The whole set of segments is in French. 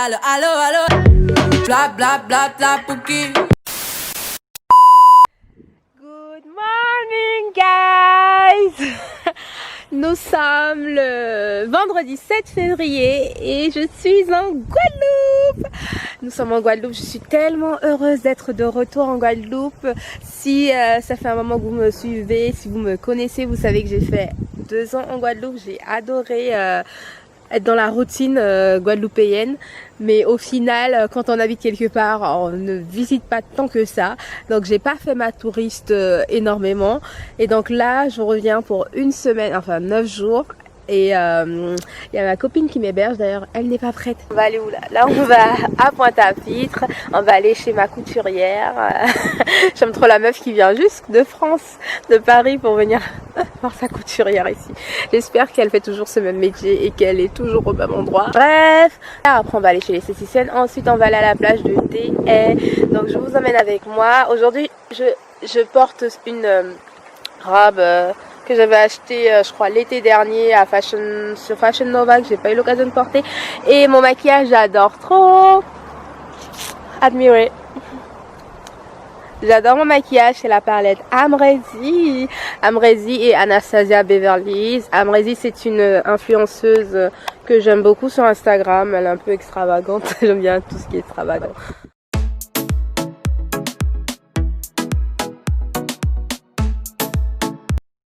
allo, allo, allo. Bla bla bla bla pouki. Good morning guys. Nous sommes le vendredi 7 février et je suis en Guadeloupe. Nous sommes en Guadeloupe, je suis tellement heureuse d'être de retour en Guadeloupe. Si ça fait un moment que vous me suivez, si vous me connaissez, vous savez que j'ai fait 2 ans en Guadeloupe. J'ai adoré être dans la routine guadeloupéenne, mais au final quand on habite quelque part on ne visite pas tant que ça, donc j'ai pas fait ma touriste énormément, et donc là je reviens pour une semaine, enfin 9 jours. Et il y a ma copine qui m'héberge, d'ailleurs elle n'est pas prête. On va aller où là? Là on va à Pointe-à-Pitre, on va aller chez ma couturière. J'aime trop la meuf qui vient juste de France, de Paris, pour venir voir sa couturière ici. J'espère qu'elle fait toujours ce même métier et qu'elle est toujours au même endroit. Bref, après on va aller chez l'esthéticienne, ensuite on va aller à la plage de Déhay. Donc je vous emmène avec moi. Aujourd'hui je porte une robe que j'avais acheté je crois l'été dernier à sur Fashion Nova, que j'ai pas eu l'occasion de porter, et mon maquillage j'adore trop, admirez, j'adore mon maquillage, c'est la palette Amrezy et Anastasia Beverly Hills. Amrezy c'est une influenceuse que j'aime beaucoup sur Instagram, elle est un peu extravagante, j'aime bien tout ce qui est extravagant.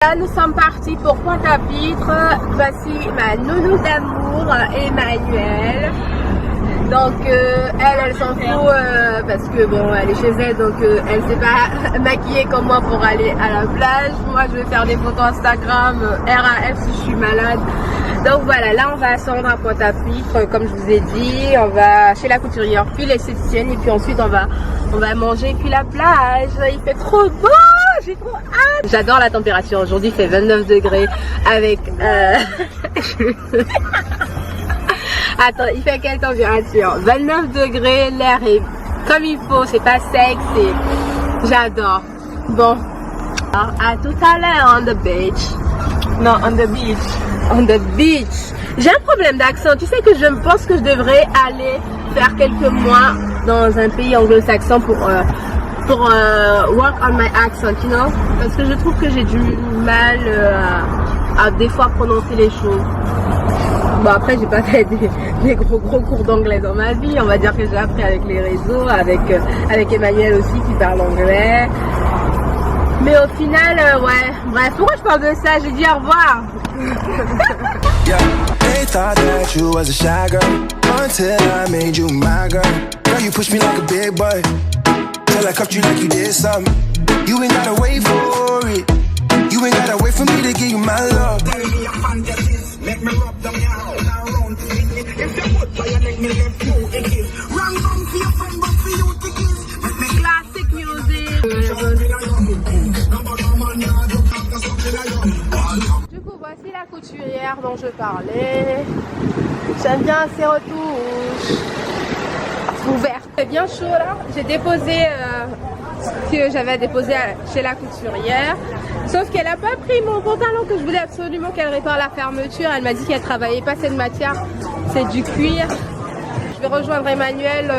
Là, nous sommes partis pour Pointe-à-Pitre. Voici ma nounou d'amour, Emmanuelle. Donc elle s'en fout parce que bon, elle est chez elle, donc elle s'est pas maquillée comme moi pour aller à la plage. Moi je vais faire des photos Instagram, RAF si je suis malade. Donc voilà, là on va ascendre à Pointe-à-Pitre, comme je vous ai dit. On va chez la couturière, puis l'esthéticienne, et puis ensuite on va manger, puis la plage. Il fait trop beau, j'ai trop hâte. J'adore la température, aujourd'hui il fait 29 degrés avec attends, il fait quelle température? 29 degrés, l'air est comme il faut, c'est pas sec, j'adore. Bon, à tout à l'heure on the beach. Non, on the beach. On the beach. J'ai un problème d'accent, tu sais que je pense que je devrais aller faire quelques mois dans un pays anglo-saxon pour work on my accent, you know? Parce que je trouve que j'ai du mal à des fois prononcer les choses. Bon, après j'ai pas fait des gros cours d'anglais dans ma vie, on va dire que j'ai appris avec les réseaux, avec Emmanuel aussi qui parle anglais. Mais au final, ouais, bref, pourquoi je parle de ça? J'ai dit au revoir. Yeah, they thought that you was a shy girl until I made you my girl. Girl, you pushed me like a big boy till I cuffed you like you did something. You ain't gotta wait for it. You ain't gotta wait for me to give you my love. Make me rub them out around to me. If you would try and make me left you a kiss. Wrong wrong for your friend, but for you to kiss. Make me Classic music. Du coup, voici la couturière dont je parlais. J'aime bien ses retouches ouvertes. C'est bien chaud là. J'ai déposé ce que j'avais déposé chez la couturière. Sauf qu'elle n'a pas pris mon pantalon que je voulais absolument qu'elle répare la fermeture. Elle m'a dit qu'elle travaillait pas cette matière, c'est du cuir. Je vais rejoindre Emmanuel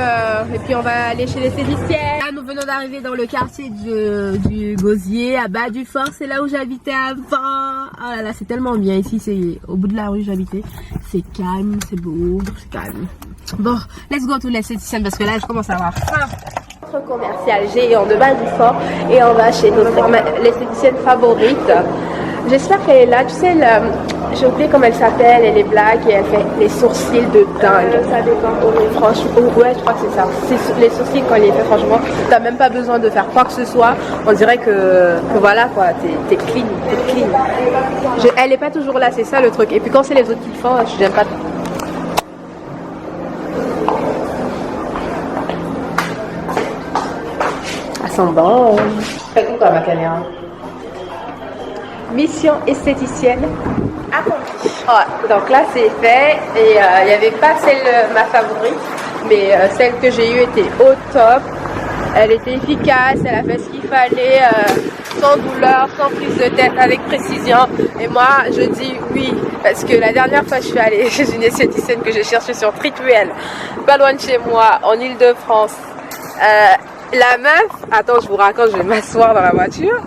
et puis on va aller chez l'esthéticienne. Là, nous venons d'arriver dans le quartier du Gosier, à Bas du Fort. C'est là où j'habitais avant. Oh là là, c'est tellement bien ici. C'est au bout de la rue où j'habitais. C'est calme, c'est beau, c'est calme. Bon, let's go to l'esthéticienne parce que là, je commence à avoir faim. Commercial géant de Bas du Fort, et on va chez l'esthéticienne favorite. J'espère qu'elle est là. Tu sais, j'ai oublié comment elle s'appelle, elle est black et elle fait les sourcils de dingue. Ça dépend. Franchement, ouais, je crois que c'est ça. Les sourcils, quand il les fait, franchement, t'as même pas besoin de faire quoi que ce soit. On dirait que voilà quoi, t'es clean, t'es clean. Elle est pas toujours là, c'est ça le truc. Et puis quand c'est les autres qui le font, j'aime pas. Bon. Faites quoi ma caméra? Mission esthéticienne accomplie. Ouais, donc là c'est fait, et il n'y avait pas ma favorite, mais celle que j'ai eue était au top. Elle était efficace, elle a fait ce qu'il fallait. sans douleur, sans prise de tête, avec précision. Et moi, je dis oui, parce que la dernière fois, je suis allée chez une esthéticienne que j'ai cherchée sur Trituel, pas loin de chez moi, en Île-de-France. La meuf, attends, je vous raconte, je vais m'asseoir dans la voiture.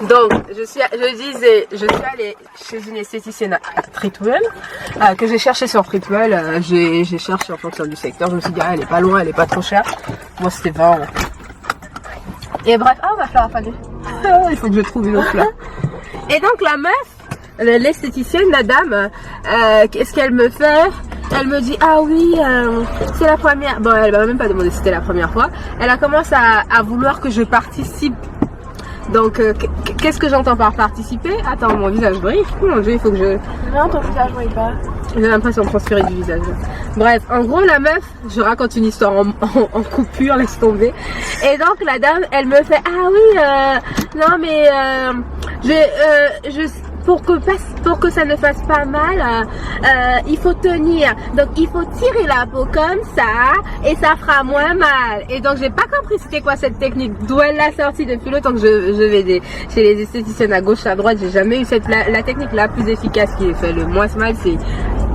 Donc, je suis allée chez une esthéticienne à Trituel, que j'ai cherché sur Trituel. J'ai cherché en fonction du secteur. Je me suis dit, ah, elle est pas loin, elle est pas trop chère. Moi, c'était 20 €. Et bref, ma fleur a fané. Il faut que je trouve une autre fleur. Et donc, la meuf, l'esthéticienne, la dame, qu'est-ce qu'elle me fait? Elle me dit, ah oui, c'est la première. Bon, elle m'a même pas demandé si c'était la première fois. Elle a commencé à vouloir que je participe. Donc, qu'est-ce que j'entends par participer? Attends, mon visage brille. Mon Dieu, il faut que je... Non, ton visage brille pas. J'ai l'impression de transférer du visage. Bref, en gros, la meuf, je raconte une histoire en coupure, laisse tomber. Et donc, la dame, elle me fait, ah oui, non mais, pour que ça ne fasse pas mal, il faut tenir. Donc il faut tirer la peau comme ça et ça fera moins mal. Et donc j'ai pas compris c'était quoi cette technique, d'où elle l'a sortie depuis le temps que je vais chez les esthéticiennes à gauche à droite. J'ai jamais eu la technique la plus efficace qui fait le moins mal, c'est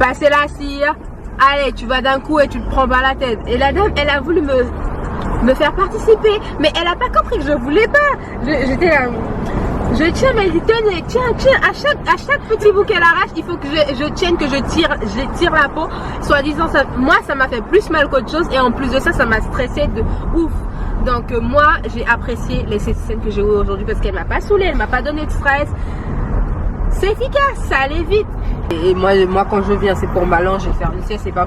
passer la cire. Allez, tu vas d'un coup et tu te prends pas la tête. Et la dame, elle a voulu me faire participer, mais elle a pas compris que je voulais pas. J'étais là. Je tiens, mais elle dit tenez, tiens, à chaque petit bout qu'elle arrache, il faut que je tienne, que je tire la peau. Soi-disant, moi, ça m'a fait plus mal qu'autre chose, et en plus de ça, ça m'a stressé de ouf. Donc moi, j'ai apprécié les esthéticiennes que j'ai eues aujourd'hui parce qu'elle m'a pas saoulée, elle m'a pas donné de stress. C'est efficace, ça allait vite. Et moi quand je viens, c'est pour m'allonger, faire une sieste, c'est pas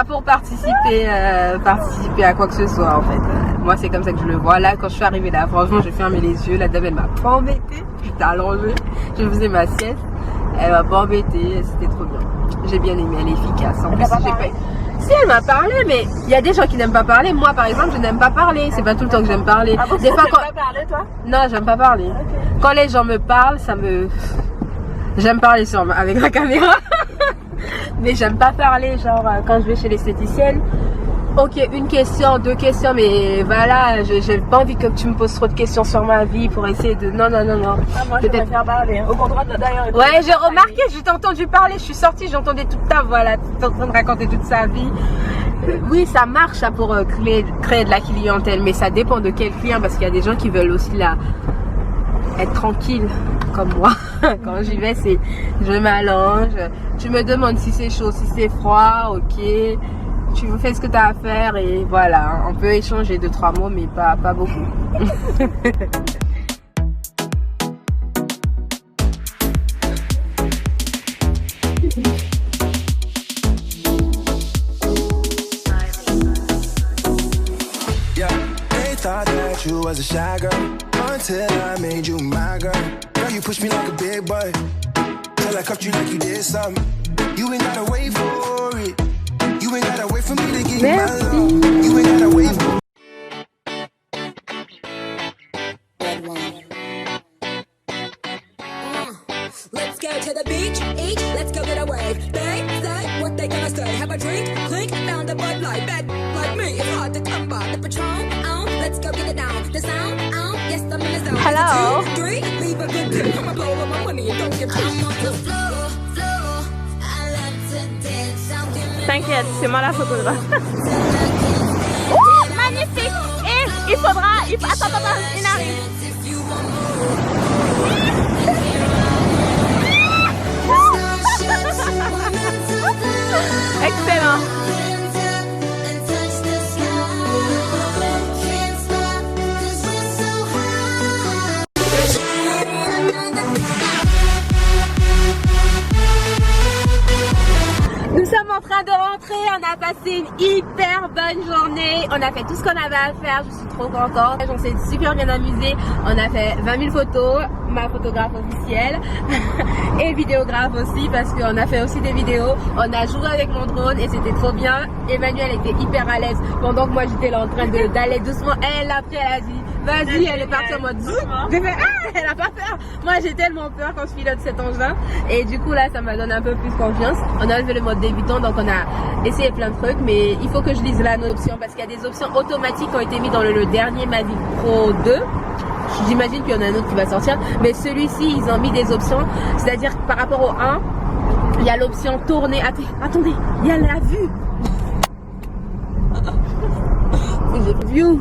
pour participer à quoi que ce soit en fait. Moi c'est comme ça que je le vois. Là quand je suis arrivée là, franchement j'ai fermé les yeux, la dame elle m'a pas embêtée, j'étais allongée, je faisais ma sieste, elle m'a pas embêtée, c'était trop bien. J'ai bien aimé, elle est efficace. En plus si elle m'a parlé, mais il y a des gens qui n'aiment pas parler. Moi par exemple je n'aime pas parler, c'est pas tout le temps que j'aime parler. Ah bon, des fois, pas parler toi? Non, j'aime pas parler. Okay. Quand les gens me parlent, j'aime parler avec la caméra. Mais j'aime pas parler, genre quand je vais chez l'esthéticienne. Ok, une question, 2 questions, mais voilà, j'ai pas envie que tu me poses trop de questions sur ma vie pour essayer de... Non. Ah, moi je préfère parler, au contraire d'ailleurs. Ouais, j'ai remarqué, je t'ai entendu parler, je suis sortie, j'entendais toute ta voix là, t'es en train de raconter toute sa vie. Oui, ça marche ça, pour créer de la clientèle, mais ça dépend de quel client, parce qu'il y a des gens qui veulent aussi être tranquille, comme moi. Quand j'y vais, je m'allonge, tu me demandes si c'est chaud, si c'est froid, ok. Tu fais ce que tu as à faire et voilà, on peut échanger 2-3 mots mais pas beaucoup. Yeah, they thought that you was a shy girl until I made you my girl. Girl, you pushed me like a big boy till I cuffed you like you did something. You ain't gotta wait for it. You ain't gotta wait for me to give you my love. You ain't gotta wait for Let's go to the beach, eat, let's go get a wave. They say what they gonna say. Have a drink, clink, found a Bud Light. Bad like me, it's hard to come by. The Patron, let's go get it down. The sound, yes, I'm in the zone. Hello. 2, 3, leave a good tip. I'ma blow all my money and don't give I'm on the floor, I love to dance. T'inquiète, c'est moi la photographe. Oh, magnifique. Et il faudra... Attends, il arrive. Excellent. Nous sommes en train de rentrer, on a passé une hyper bonne journée, on a fait tout ce qu'on avait à faire, je suis trop contente, on s'est super bien amusé, on a fait 20 000 photos, ma photographe officielle et vidéographe aussi parce qu'on a fait aussi des vidéos. On a joué avec mon drone et c'était trop bien. Emmanuel était hyper à l'aise pendant que moi j'étais là en train d'aller doucement. Elle après elle a dit vas-y, elle est partie en mode zoom. J'ai fait ah, elle a pas peur. Moi j'ai tellement peur quand je pilote cet engin et du coup là ça m'a donné un peu plus confiance. On a enlevé le mode débutant donc on a essayé plein de trucs mais il faut que je lise là nos options parce qu'il y a des options automatiques qui ont été mises dans le dernier Mavic Pro 2. J'imagine qu'il y en a un autre qui va sortir mais celui-ci ils ont mis des options, c'est-à-dire que par rapport au 1 il y a l'option tourner. Attendez, il y a la vue. View.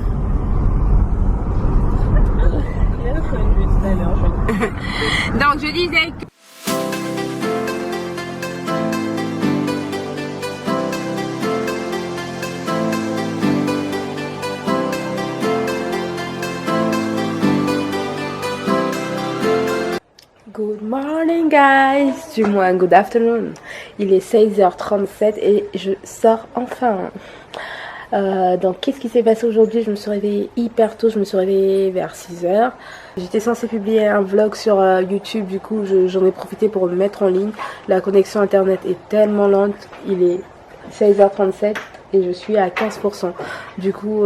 Donc je disais que good morning guys, du moins good afternoon. Il est 16h37 et je sors enfin. Donc qu'est-ce qui s'est passé aujourd'hui? Je me suis réveillée hyper tôt, je me suis réveillée vers 6h. J'étais censée publier un vlog sur YouTube, du coup j'en ai profité pour le mettre en ligne. La connexion internet est tellement lente, il est 16h37 et je suis à 15%. Du coup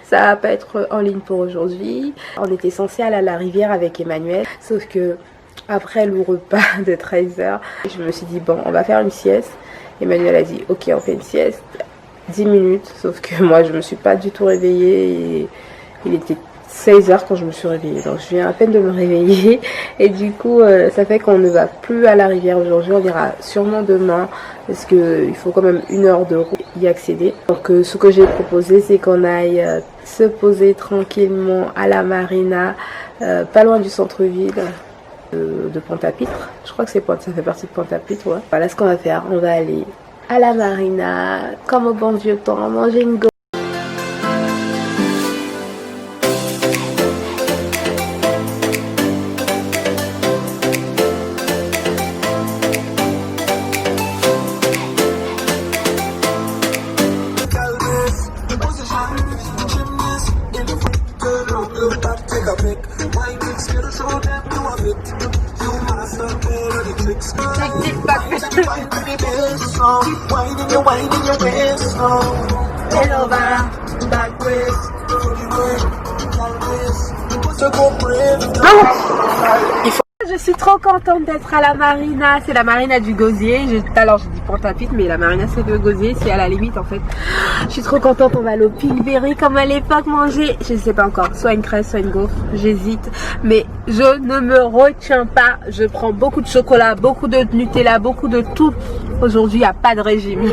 ça va pas être en ligne pour aujourd'hui. On était censé aller à la rivière avec Emmanuel, sauf que après le repas de 13h, je me suis dit bon on va faire une sieste. Emmanuel a dit ok on fait une sieste. 10 minutes, sauf que moi je me suis pas du tout réveillée et il était 16h quand je me suis réveillée, donc je viens à peine de me réveiller et du coup ça fait qu'on ne va plus à la rivière aujourd'hui, on ira sûrement demain parce que il faut quand même 1 heure de route y accéder. Donc ce que j'ai proposé c'est qu'on aille se poser tranquillement à la marina, pas loin du centre-ville de Pointe-à-Pitre, je crois que c'est ça fait partie de Pointe-à-Pitre, ouais. Voilà ce qu'on va faire, on va aller à la marina, comme au bon vieux temps, manger une go. Je suis trop contente d'être à la marina, c'est la marina du Gosier. Alors je dis Pointe-à-Pitre mais la marina c'est le Gosier, c'est à la limite en fait. Je suis trop contente, on va aller au Pillsbury comme à l'époque manger, je ne sais pas encore, soit une crêpe, soit une gaufre, j'hésite. Mais je ne me retiens pas, je prends beaucoup de chocolat, beaucoup de Nutella, beaucoup de tout. Aujourd'hui il n'y a pas de régime.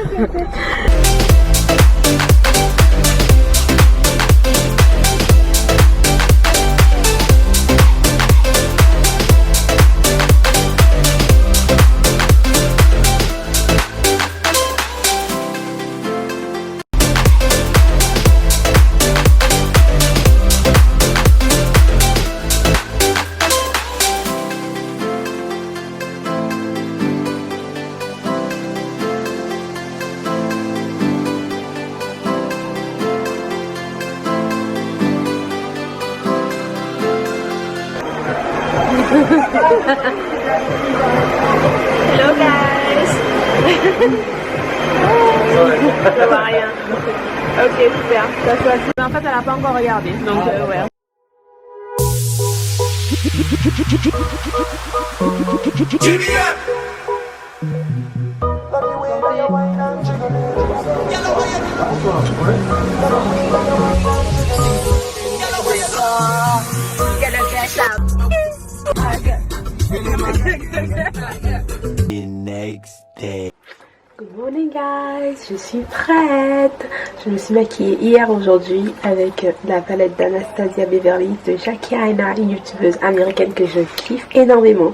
Hello guys. Ça va rien. Ok super. Ça soit... En fait elle a pas encore regardé donc ouais. The next day. Good morning guys, je suis prête. Je me suis maquillée hier aujourd'hui avec la palette d'Anastasia Beverly de Jackie Aina, une youtubeuse américaine que je kiffe énormément.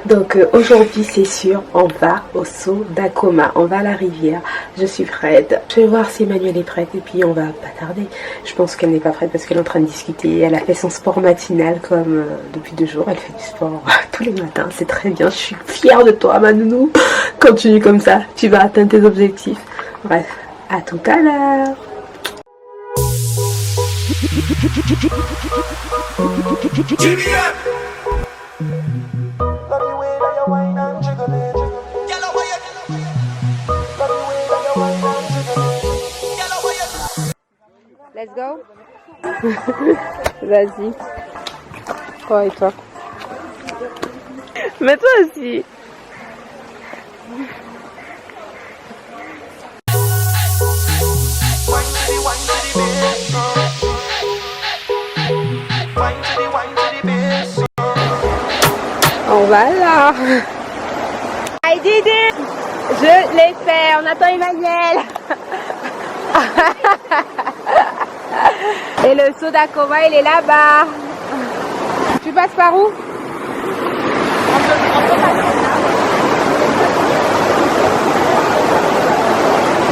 Donc aujourd'hui c'est sûr, on va au saut d'Acoma, on va à la rivière. Je suis prête. Je vais voir si Emmanuel est prête et puis on va pas tarder. Je pense qu'elle n'est pas prête parce qu'elle est en train de discuter. Elle a fait son sport matinal comme depuis 2 jours. Elle fait du sport tous les matins, c'est très bien. Je suis fière de toi ma nounou. Continue comme ça, tu vas atteindre tes objectifs. Bref, à tout à l'heure. Let's go. Vas-y. Toi et toi. Mais toi aussi. On va là. I did it. Je l'ai fait. On attend Emmanuel. Et le soda coma, il est là-bas. Tu passes par où?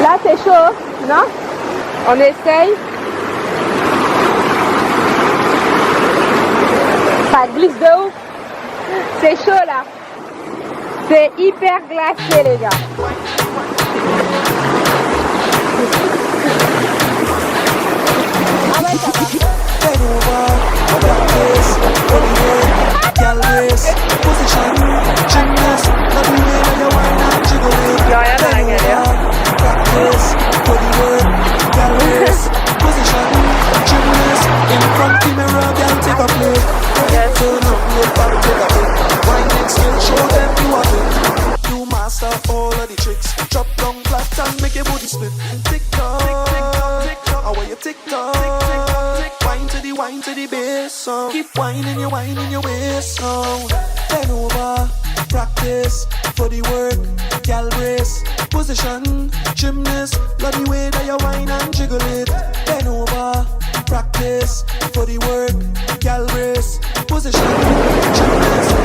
Là, c'est chaud, non? On essaye. Ça glisse de ouf. C'est chaud là. C'est hyper glacé les gars. Ah ouais, ça va. Y'a rien dans la galère. All of the tricks, drop down flat and make your booty split. Tick tock, how are you tick tock? Wine to the bass song. Keep whining your waist song. Bend over, practice for the work. Gal brace, position, gymnast. Love the way that you whine and jiggle it. Bend over, practice for the work. Gal brace, position, gymnast.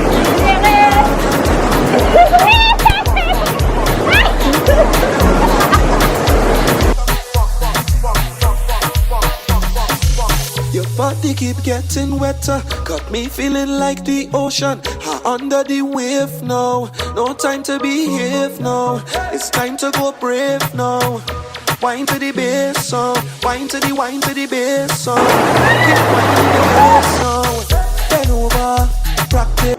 Your body keep getting wetter, got me feeling like the ocean. Under the wave now, no time to be here now. It's time to go brave now. Wine to the bass song, wine to the bass song. Keep whining the bass song. Bend over, practice.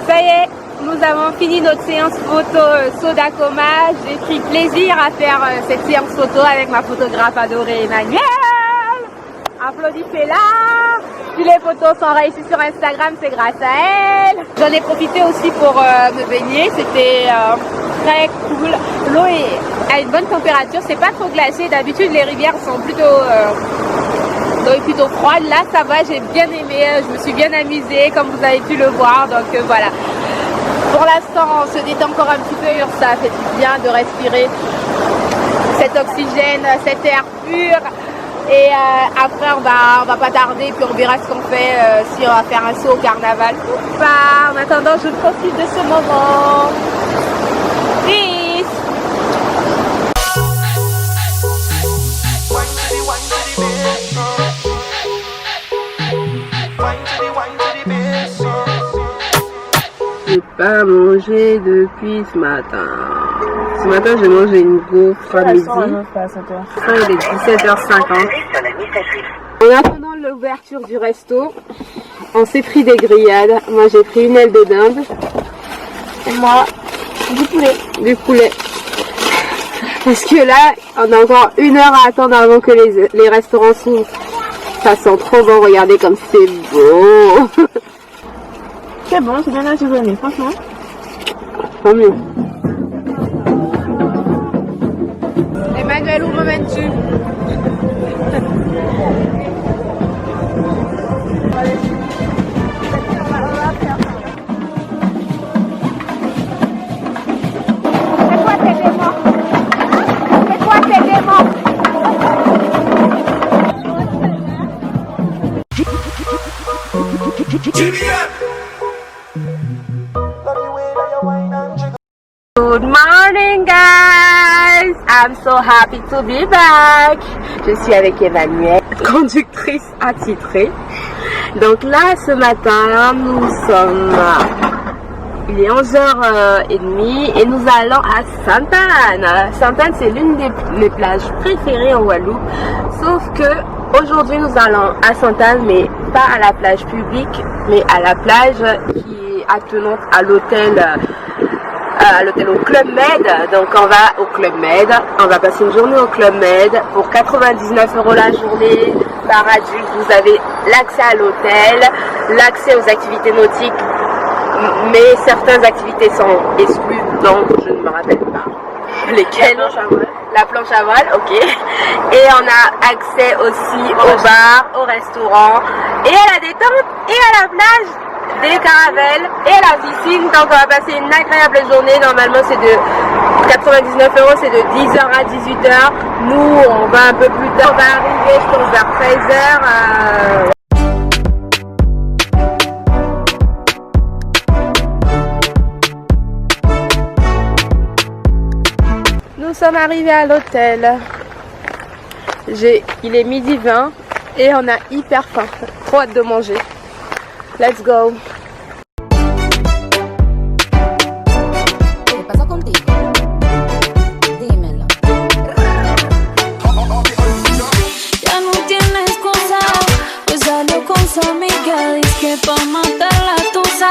Ça y est, nous avons fini notre séance photo soda coma. J'ai pris plaisir à faire cette séance photo avec ma photographe adorée Emmanuel. Applaudissez-la. Si les photos sont réussies sur Instagram, c'est grâce à elle. J'en ai profité aussi pour me baigner. C'était très cool. L'eau est à une bonne température. C'est pas trop glacé. D'habitude, les rivières sont plutôt froide. Là ça va, j'ai bien aimé, je me suis bien amusée comme vous avez pu le voir, donc voilà. Pour l'instant on se détend encore un petit peu, ça fait du bien de respirer cet oxygène, cet air pur. Et après on va pas tarder, puis on verra ce qu'on fait, si on va faire un saut au carnaval ou pas. En attendant je profite de ce moment. Peace. J'ai pas mangé depuis ce matin. Ce matin, j'ai mangé une gaufre à midi. Il est 17h50. En attendant l'ouverture du resto, on s'est pris des grillades. Moi, j'ai pris une aile de dinde. Et moi, du poulet. Du poulet. Parce que là, on a encore 1 heure à attendre avant que les restaurants s'ouvrent. Ça sent trop bon. Regardez comme c'est beau. C'est bon, c'est bien assaisonné, franchement. Tant mieux. Emmanuel, où me mènes-tu? C'est quoi tes démons? C'est quoi tes démons? Good morning guys! I'm so happy to be back! Je suis avec Emmanuel, conductrice attitrée. Donc là, ce matin, nous sommes... Il est 11h30 et nous allons à Sainte-Anne. Sainte-Anne, c'est l'une des plages préférées en Guadeloupe. Sauf que aujourd'hui, nous allons à Sainte-Anne, mais pas à la plage publique, mais à la plage qui est attenante à l'hôtel au Club Med. Donc on va au Club Med, on va passer une journée au Club Med pour 99 € la journée par adulte. Vous avez l'accès à l'hôtel, l'accès aux activités nautiques, mais certaines activités sont exclues, donc je ne me rappelle pas lesquelles. La planche à voile, ok. Et on a accès aussi au bar, au restaurant, et à la détente, et à la plage, des caravelles, et à la piscine. Donc on va passer une agréable journée. Normalement c'est de 99 €, c'est de 10h à 18h. Nous on va un peu plus tard, on va arriver je pense vers 13h. Nous sommes arrivés à l'hôtel. Il est 12h20 et on a hyper faim. Trop hâte de manger. Let's go. ¿Qué pasa contigo? Dímelo. Ya no tiene excusa, pues salió con su amiga. Dice que pa' matar la tusa,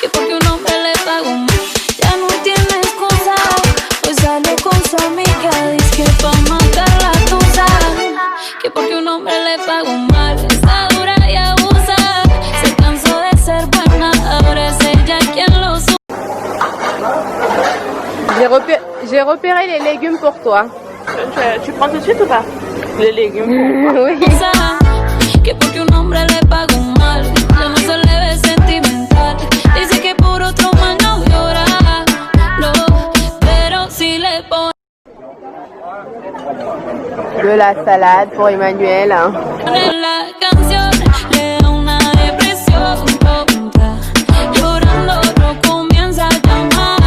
que porque un hombre le pagó mal. Ya no tiene excusa, pues salió con su amiga. Dice que pa' matar la tusa, que porque un hombre le pagó mal. Está dura y abusa, se cansó de ser buena, ahora es ella quien lo sube. J'ai repéré les légumes pour toi. Tu prends tout de suite ou pas? Les légumes. Oui. Que porque un hombre le pagó mal, ya no se le ve sentimental. Dice que por otro mal no llora, no, pero si le pone De la salade pour Emmanuel. la canción, le da una depresión tonta. Llorando no comienza a llamar,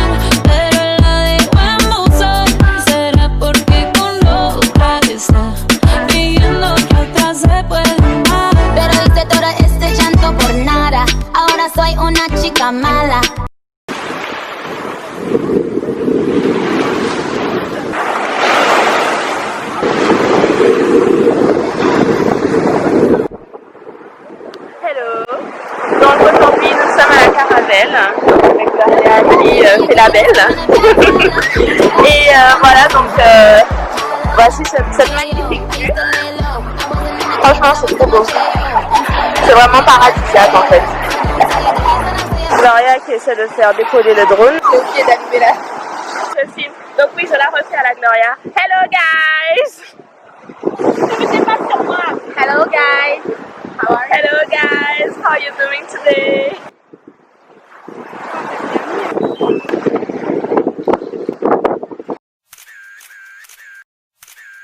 pero él la dejó en buzón. Será porque con otra está pidiendo que otra se puede amar. Pero hice todo este llanto por nada. Ahora soy una chica mala. Donc aujourd'hui nous sommes à la caravelle avec Gloria qui fait la belle. Et voilà donc voici cette magnifique vue. Franchement c'est trop beau. C'est vraiment paradisiaque en fait. Gloria qui essaie de faire décoller le drone. J'ai oublié d'allumer le film. Donc oui je la refais à la Gloria. Hello guys. Ne mettez pas sur moi. Hello guys. Hello guys, how are you doing today?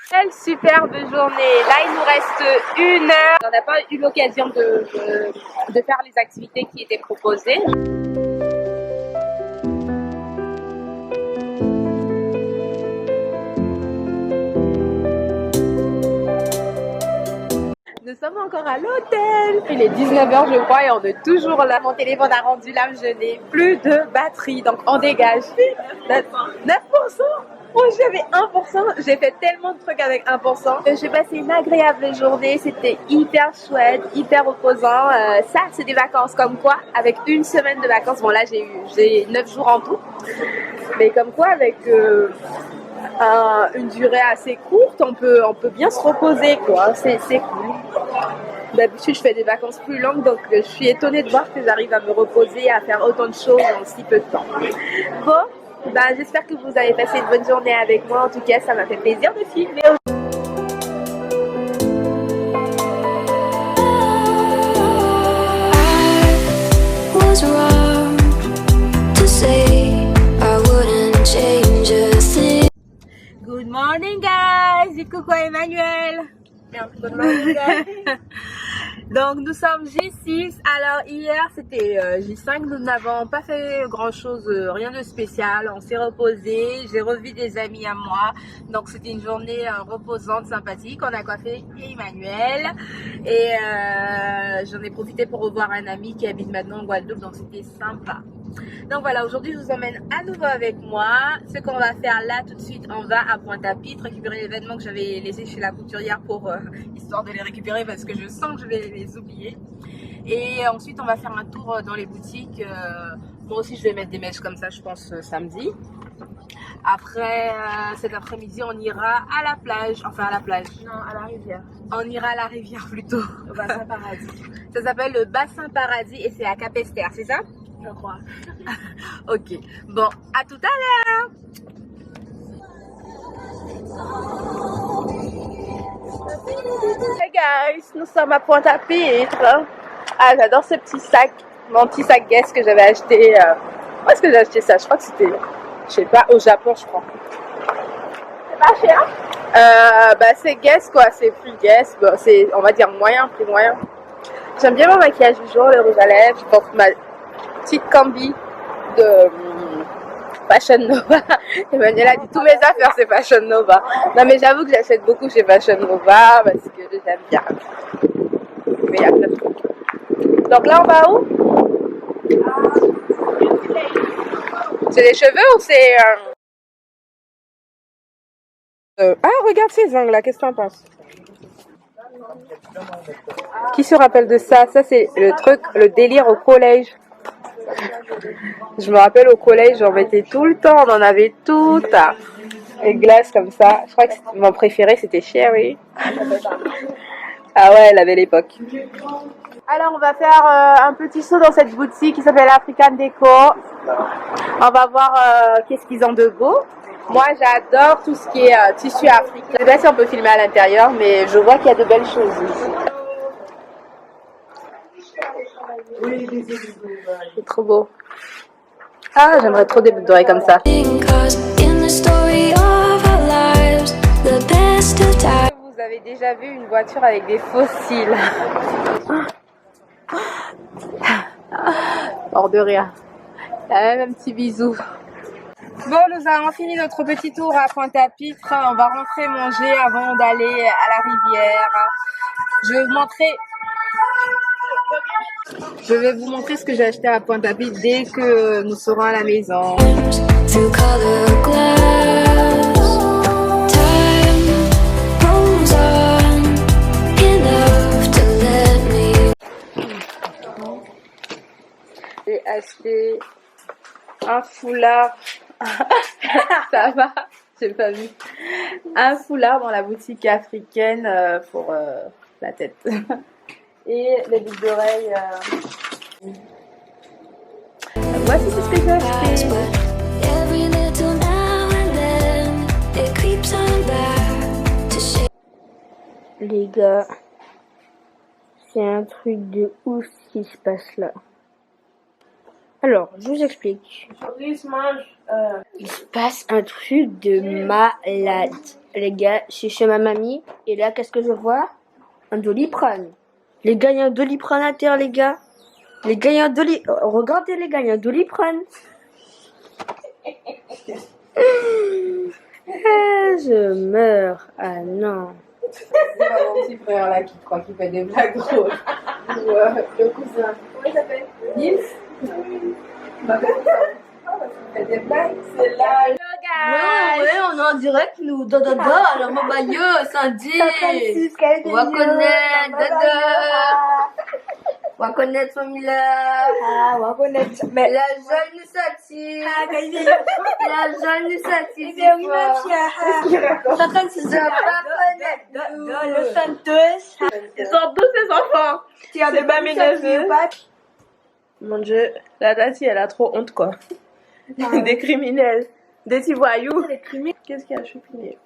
Quelle superbe journée. Là il nous reste 1 heure. On n'a pas eu l'occasion de faire les activités qui étaient proposées. Nous sommes encore à l'hôtel. Il est 19h je crois et on est toujours là. Mon téléphone a rendu l'âme, je n'ai plus de batterie. Donc on dégage. 9%. Oh j'avais 1%. J'ai fait tellement de trucs avec 1%. J'ai passé une agréable journée. C'était hyper chouette, hyper reposant. Ça c'est des vacances comme quoi. Avec 1 semaine de vacances. Bon là j'ai 9 jours en tout. Mais comme quoi avec... une durée assez courte, on peut bien se reposer quoi, c'est cool. D'habitude je fais des vacances plus longues donc je suis étonnée de voir que j'arrive à me reposer, à faire autant de choses en si peu de temps. Bon, j'espère que vous avez passé une bonne journée avec moi, en tout cas ça m'a fait plaisir de filmer. Good morning guys, dites coucou à Emmanuel. Good morning guys. Donc nous sommes J6, alors hier c'était J5, nous n'avons pas fait grand chose, rien de spécial, on s'est reposé, j'ai revu des amis à moi, donc c'était une journée reposante, sympathique, on a coiffé Emmanuel et j'en ai profité pour revoir un ami qui habite maintenant en Guadeloupe, donc c'était sympa. Donc voilà, aujourd'hui je vous emmène à nouveau avec moi. Ce qu'on va faire là tout de suite, on va à Pointe-à-Pitre récupérer les vêtements que j'avais laissés chez la couturière pour histoire de les récupérer parce que je sens que je vais les oublier. Et ensuite on va faire un tour dans les boutiques. Moi aussi je vais mettre des mèches comme ça, je pense samedi. Après cet après-midi on ira à la plage, enfin à la plage. Non, à la rivière. On ira à la rivière plutôt. Au bassin paradis. Ça s'appelle le bassin paradis et c'est à Capesterre, c'est ça? Je crois. Ok, bon, à tout à l'heure. Hey guys, nous sommes à Pointe-à-Pitre. Ah, j'adore ce petit sac, mon petit sac Guess que j'avais acheté. Où est-ce que j'ai acheté ça? Je crois que c'était, je sais pas, au Japon, je crois. C'est pas cher? Bah c'est Guess quoi, c'est prix Guess. Bon, c'est, on va dire moyen, prix moyen. J'aime bien mon maquillage du jour, le rouge à lèvres. Je porte ma petite combi de Fashion Nova. Emmanuel a dit tous mes affaires c'est Fashion Nova. Non mais j'avoue que j'achète beaucoup chez Fashion Nova parce que j'aime bien. Mais il y a plein de trucs. Donc là on va où? C'est les cheveux ou c'est... Ah regarde ces ongles là, qu'est-ce que t'en penses? Qui se rappelle de ça? Ça c'est le truc, le délire au collège. Je me rappelle au collège, j'en mettais tout le temps, on en avait tout. Les glaces comme ça. Je crois que mon préféré c'était Cherry. Ah ouais, elle avait l'époque. Alors on va faire un petit saut dans cette boutique qui s'appelle African Déco. On va voir qu'est-ce qu'ils ont de beau. Moi j'adore tout ce qui est tissu africain. Je sais pas si on peut filmer à l'intérieur, mais je vois qu'il y a de belles choses ici. C'est trop beau. Ah, j'aimerais trop des boucles d'oreilles comme ça. Vous avez déjà vu une voiture avec des fossiles? Hors de rien. Il y a même un petit bisou. Bon, nous avons fini notre petit tour à Pointe-à-Pitre. On va rentrer manger avant d'aller à la rivière. Je vais vous montrer ce que j'ai acheté à Pointe-à-Pitre dès que nous serons à la maison. J'ai acheté un foulard. Ça va, j'ai pas vu. Un foulard dans la boutique africaine pour la tête. Et les boucles d'oreilles. Voici ce que j'ai acheté. Les gars, c'est un truc de ouf ce qui se passe là. Alors, je vous explique. Il se passe un truc de malade. Les gars, je suis chez ma mamie. Et là, qu'est-ce que je vois? Un Doliprane. Les gars, il y a un Doliprane à terre, les gars. Les gars, il y a un Doliprane. Regardez, les gars, il y a un Doliprane. Je meurs. Ah non. C'est pas mon petit frère là qui croit qu'il fait des blagues drôles. Le cousin. Comment il s'appelle? Nils? Fait des blagues, c'est là. Ouais, on est en direct, nous. Alors, maman, yo, Sandy. On va connaître, on va connaître Famila. Ah, on va connaître. Mais La jeune nous sative. La jeune nous sative. c'est oui, ma fille. Le fanteuse. Ils sont tous ses enfants. C'est pas mes neveux. Mon Dieu, la tati, elle a trop honte, quoi. Des criminels, des petits voyous. Qu'est-ce qu'il y a, Choupiné?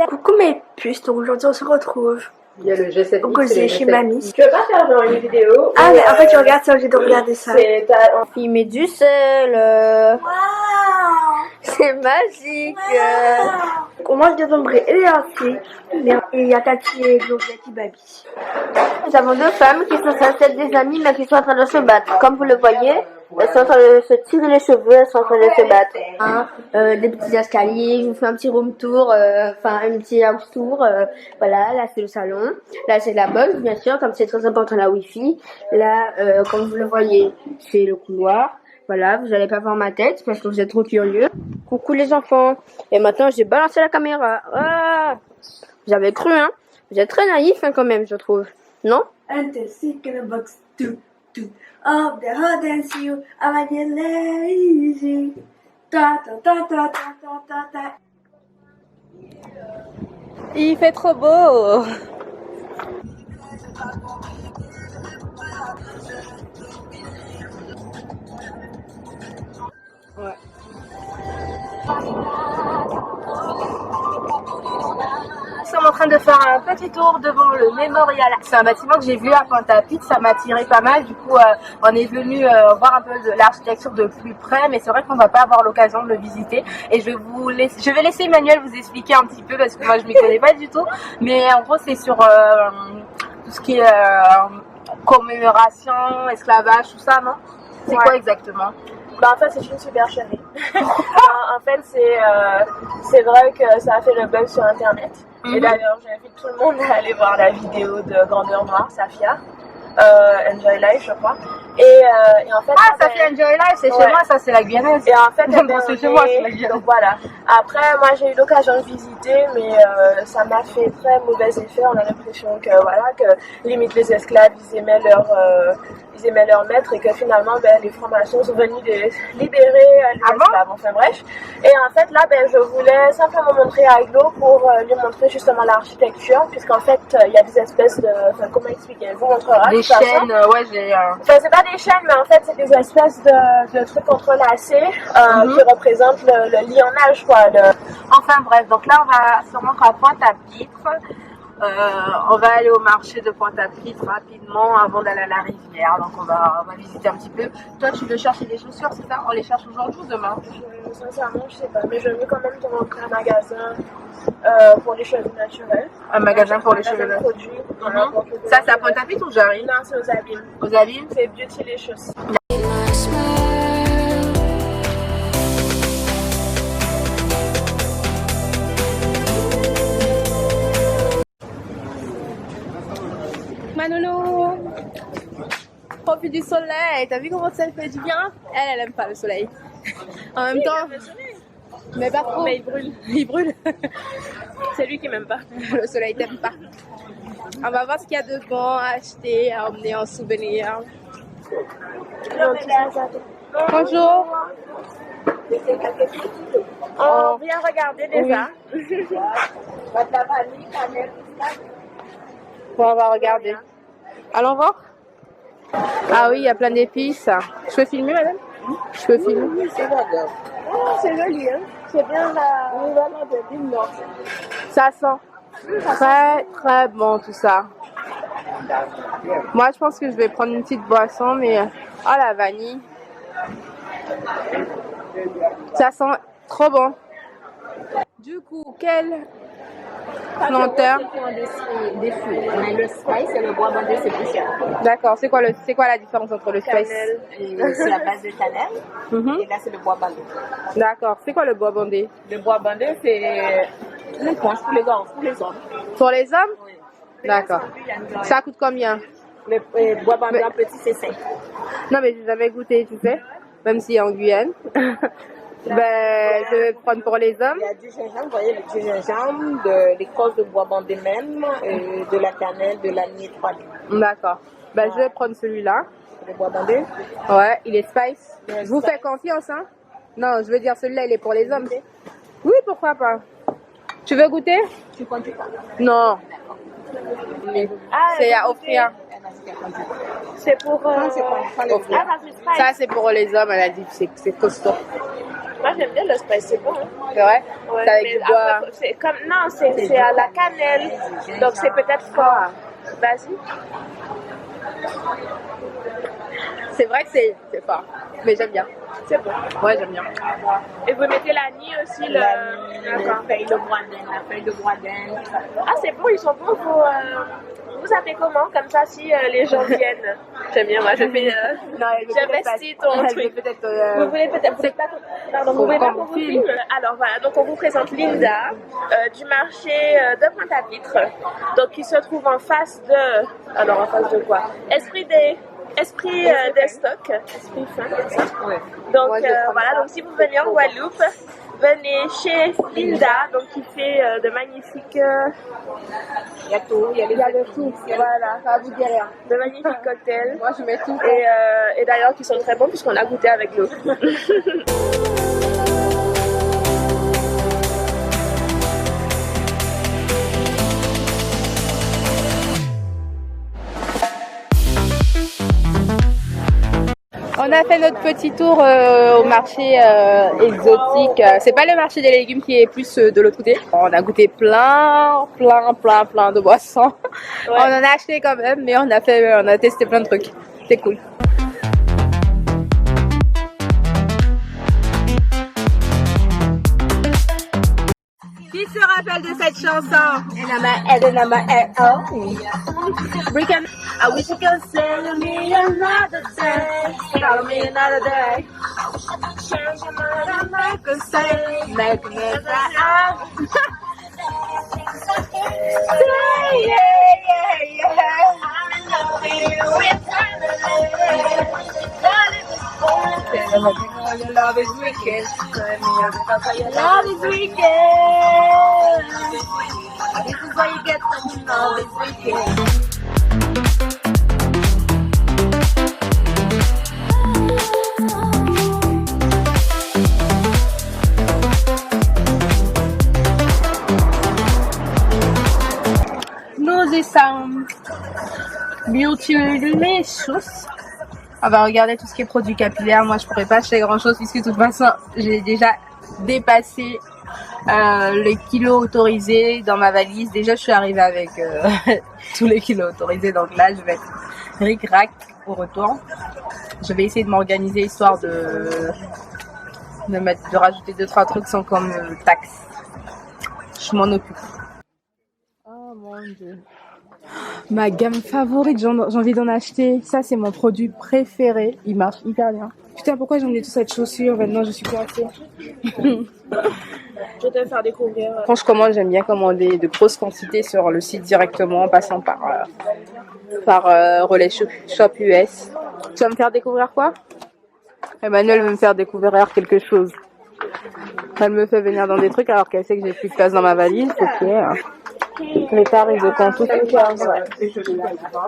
Coucou mes puces, donc aujourd'hui on se retrouve Il y a le G7. au gosier chez mamie. Tu veux pas faire genre une vidéo? Ah, mais en fait, tu regardes ça, j'ai de regarder ça. Il met du sel. Waouh! C'est magique. On On mange des ombres élancées. Et il y a Tati et Globati Babi. Nous avons deux femmes qui sont censées être des amies, mais qui sont en train de se battre. Comme vous le voyez, elles sont en train de se tirer les cheveux, elles sont en train de se battre. Des petits escaliers, je vous fais un petit room tour, enfin un petit house tour. Voilà, là c'est le salon. Là c'est la box, bien sûr, comme c'est très important la wifi. Là, comme vous le voyez, c'est le couloir. Voilà, vous n'allez pas voir ma tête parce que vous êtes trop curieux. Coucou les enfants. Et maintenant, j'ai balancé la caméra. Ah, vous avez cru, hein. Vous êtes très naïfs, hein, quand même, je trouve. Non? And the sick in the box, do. Of the hot dance you, I'm a lazy. Ta ta ta ta ta ta ta ta. Il fait trop beau. Ouais. Nous sommes en train de faire un petit tour devant le mémorial. C'est un bâtiment que j'ai vu à Pointe-à-Pitre, ça m'a attiré pas mal. Du coup, on est venu voir un peu de l'architecture de plus près, mais c'est vrai qu'on va pas avoir l'occasion de le visiter. Et je vais laisser Emmanuel vous expliquer un petit peu parce que moi je m'y connais pas du tout. Mais en gros, c'est sur tout ce qui est commémoration, esclavage, tout ça, non? C'est quoi exactement? Bah en fait c'est une supercherie. En fait c'est vrai que ça a fait le buzz sur internet. Et d'ailleurs j'invite tout le monde à aller voir la vidéo de Grandeur Noire, Safia. Enjoy Life je crois. Et en fait ça fait Enjoy Life, c'est chez moi, ça c'est la Guyanaise. Et en fait c'est chez moi, c'est la Guyanaise. Donc voilà. Après moi j'ai eu l'occasion de visiter, mais ça m'a fait très mauvais effet. On a l'impression que voilà, que limite les esclaves ils aimaient leur maître et que finalement les francs-maçons sont venus de libérer les esclaves. Enfin bref. Et en fait là je voulais simplement montrer à Aglo pour lui montrer justement l'architecture, puisqu'en fait il y a des espèces de, enfin comment expliquer, elle vous montrera. Des chaînes, ouais j'ai. Enfin c'est pas des chaînes, mais en fait c'est des espèces de trucs entrelacés qui représentent le lionnage quoi. Enfin bref, donc là on va se rendre à Pointe-à-Pitre. On va aller au marché de Pointe-à-Pitre rapidement avant d'aller à la rivière. Donc on va visiter un petit peu. Toi tu veux chercher des chaussures, c'est ça? On les cherche aujourd'hui ou demain? Sincèrement je sais pas, mais je veux quand même te montrer un magasin pour les cheveux naturels. Un magasin pour les cheveux naturels. Produits. Ça c'est à Pointe-à-Pitre ou Jarry? Non, c'est aux Abîmes. Aux Abîmes? C'est Beauty les chaussures. Manolo, profite du soleil. T'as vu comment ça fait du bien? Elle aime pas le soleil. En même temps, mais pas trop. Mais il brûle. Il brûle. C'est lui qui m'aime pas. Le soleil t'aime pas. On va voir ce qu'il y a de bon à acheter, à emmener en souvenir. Bonjour. On vient regarder déjà. Bon, on va regarder. Allons voir. Ah oui, il y a plein d'épices. Je peux filmer, madame? Je peux filmer? Oui, c'est vrai. Oh, c'est joli, hein? C'est bien la nouvelle de l'île Nord. Ça sent très très bon tout ça. Moi, je pense que je vais prendre une petite boisson, mais la vanille. Ça sent trop bon. Du coup, quel planteur? Des fruits. On a le spice et le bois bandé, c'est plus cher. D'accord. C'est quoi la différence entre le spice? C'est la base de cannelle. Et là, c'est le bois bandé. D'accord. C'est quoi le bois bandé? Le bois bandé, c'est les points pour les gars, pour les hommes. Pour les hommes? Oui. D'accord. Ça coûte combien? Le bois bandé en petit, c'est 5. Non, mais j'ai jamais goûté, tu sais. Même si en Guyane. Je vais prendre pour les hommes. Il y a du gingembre, vous voyez, du gingembre, de l'écorce de bois bandé même, de la cannelle, de l'anis 3. D'accord. Je vais prendre celui-là. Le bois bandé? Ouais, il est spice. Je vous fais confiance, hein? Non, je veux dire, celui-là, il est pour les hommes. Oui, pourquoi pas? Tu veux goûter? Tu comptes pas? Non. C'est à offrir. C'est pour... Ça, c'est pour les hommes, elle a dit. C'est costaud. Moi, j'aime bien le spice, c'est bon. Hein? C'est vrai? Ouais, c'est avec du bois. C'est comme... Non, c'est à la cannelle. Donc, c'est peut-être fort. Vas-y. C'est vrai que c'est fort, mais j'aime bien. C'est bon. Ouais, j'aime bien. Et vous mettez la nuit aussi, La feuille de bois d'Inde. Ah, c'est bon, ils sont bons. Vous appelez comment? Comme ça, si les gens viennent. J'aime bien, moi, je fais. J'investis ton truc. Vous voulez peut-être pas. Pardon, vous voulez pas qu'on vous filme? Alors voilà, donc on vous présente Linda du marché de Pointe-à-Pitre. Donc, qui se trouve en face de. Alors, en face de quoi? Esprit des stocks. Esprit fin, c'est ça? Ouais. Donc, voilà, donc si vous venez en Guadeloupe, venez chez Linda, donc qui fait de magnifiques. Il y a tout, il y a de tout. Voilà, Ça va vous dire rien. de magnifiques cocktails. Moi, je mets tout. Et d'ailleurs, qui sont très bons puisqu'on a goûté avec l'eau. On a fait notre petit tour au marché exotique. C'est pas le marché des légumes qui est plus de l'autre côté. On a goûté plein de boissons. Ouais. On en a acheté quand même, mais on a testé plein de trucs. C'est cool. Qui se rappelle de cette chanson? I wish you could send me another day. Call me another day. Change your mind and make a say. Make me cry. Your love is wicked. Your love is wicked. This is what you get when you know it's wicked. Nous y sommes. Beautylicious. On va regarder tout ce qui est produits capillaires. Moi, je pourrais pas acheter grand chose puisque de toute façon, j'ai déjà dépassé les kilos autorisés dans ma valise. Déjà, je suis arrivée avec tous les kilos autorisés. Donc là, je vais être ric-rac au retour. Je vais essayer de m'organiser histoire de rajouter 2-3 trucs sans qu'on me taxe. Je m'en occupe. Oh mon dieu. Ma gamme favorite, j'ai envie d'en acheter. Ça, c'est mon produit préféré. Il marche hyper bien. Putain, pourquoi j'ai emmené toute cette chaussure? Maintenant, je suis coincée. Je vais te faire découvrir. Quand je commande, j'aime bien commander de grosses quantités sur le site directement en passant par Relais Shop US. Tu vas me faire découvrir quoi? Emmanuel veut me faire découvrir quelque chose. Elle me fait venir dans des trucs alors qu'elle sait que j'ai plus de place dans ma valise. Ok. Les tarifs de compte, tout.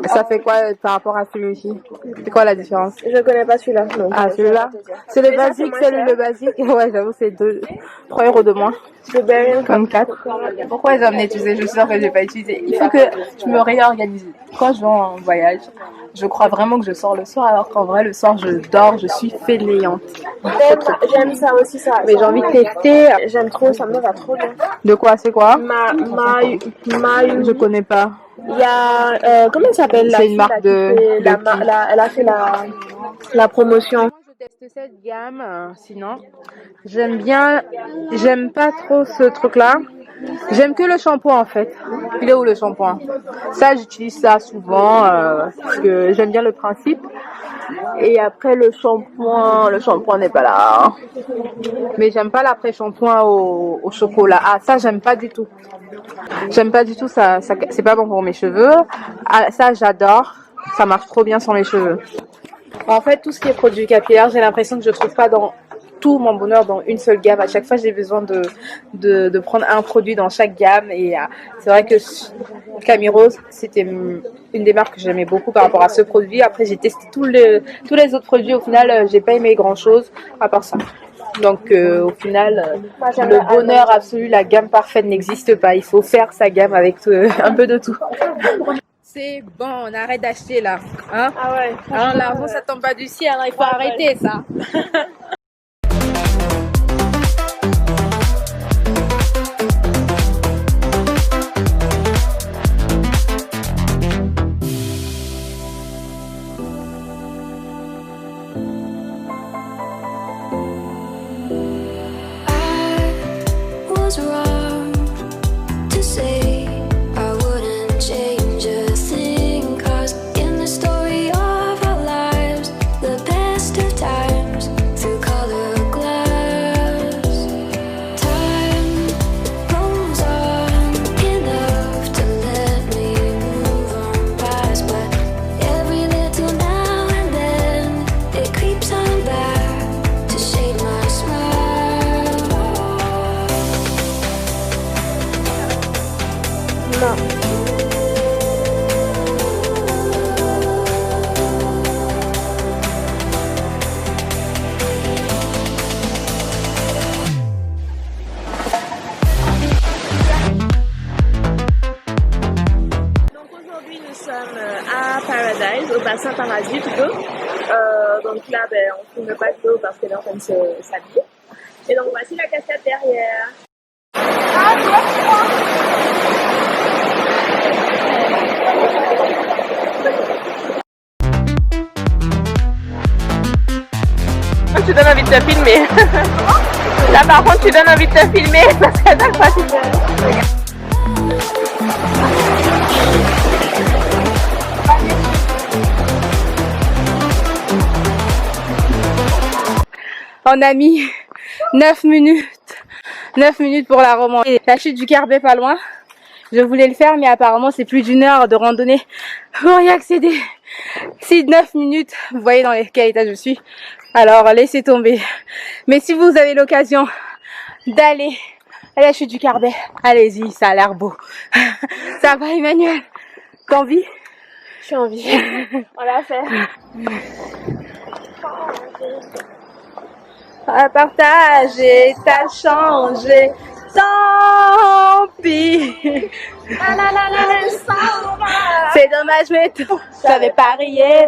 Ça fait quoi par rapport à celui-ci? C'est quoi la différence? Je connais pas celui-là. Ah, celui-là? C'est le basique, le basique. Ouais, j'avoue, c'est 3 € de moins. Le Berry Comme 4. Pourquoi les emmener? Tu sais, je suis sûre que j'ai pas utilisé. Il faut que je me réorganise. Quand je vais en voyage, je crois vraiment que je sors le soir, alors qu'en vrai, le soir, je dors, je suis fainéante. J'aime ça aussi, ça. Mais j'ai envie de tester. J'aime trop, ça me va trop bien. De quoi? C'est quoi? Je connais pas. Il y a, comment elle s'appelle? C'est une marque de... Elle a fait la promotion. Je teste cette gamme, sinon. J'aime pas trop ce truc-là. J'aime que le shampoing en fait. Il est où le shampoing? Ça, j'utilise ça souvent parce que j'aime bien le principe. Et après le shampoing n'est pas là. Mais j'aime pas l'après-shampoing au chocolat. Ah, ça j'aime pas du tout. J'aime pas du tout ça, c'est pas bon pour mes cheveux. Ah, ça j'adore. Ça marche trop bien sur mes cheveux. En fait, tout ce qui est produits capillaires, j'ai l'impression que je trouve pas dans tout mon bonheur dans une seule gamme. À chaque fois, j'ai besoin de prendre un produit dans chaque gamme. Et c'est vrai que Camille Rose, c'était une des marques que j'aimais beaucoup par rapport à ce produit. Après, j'ai testé tous les autres produits. Au final, j'ai pas aimé grand chose à part ça. Donc, au final, le bonheur absolu, la gamme parfaite n'existe pas. Il faut faire sa gamme avec un peu de tout. C'est bon, on arrête d'acheter là. Hein? Ah ouais. Alors, l'argent, ça tombe pas du ciel. Hein, il faut arrêter ça. Non. Aujourd'hui, nous sommes à Paradise, au bassin Paradis plutôt. Donc là, on filme pas de l'eau parce qu'elle est en train de s'habiller. Et donc voici la cascade derrière. Tu donnes envie de te filmer. Là par contre tu donnes envie de te filmer parce qu'à chaque fois tu te... On a mis 9 minutes pour la remonter. La chute du Carbet pas loin. Je voulais le faire mais apparemment c'est plus d'1 heure de randonnée pour y accéder. C'est 9 minutes, vous voyez dans quel état je suis. Alors laissez tomber. Mais si vous avez l'occasion d'aller à la chute du Carbet, allez-y, ça a l'air beau. Ça va Emmanuel? T'as envie? Je suis en vie. On l'a fait. À partager, t'as changé, tant pis. C'est dommage, mais tout, j'avais parié.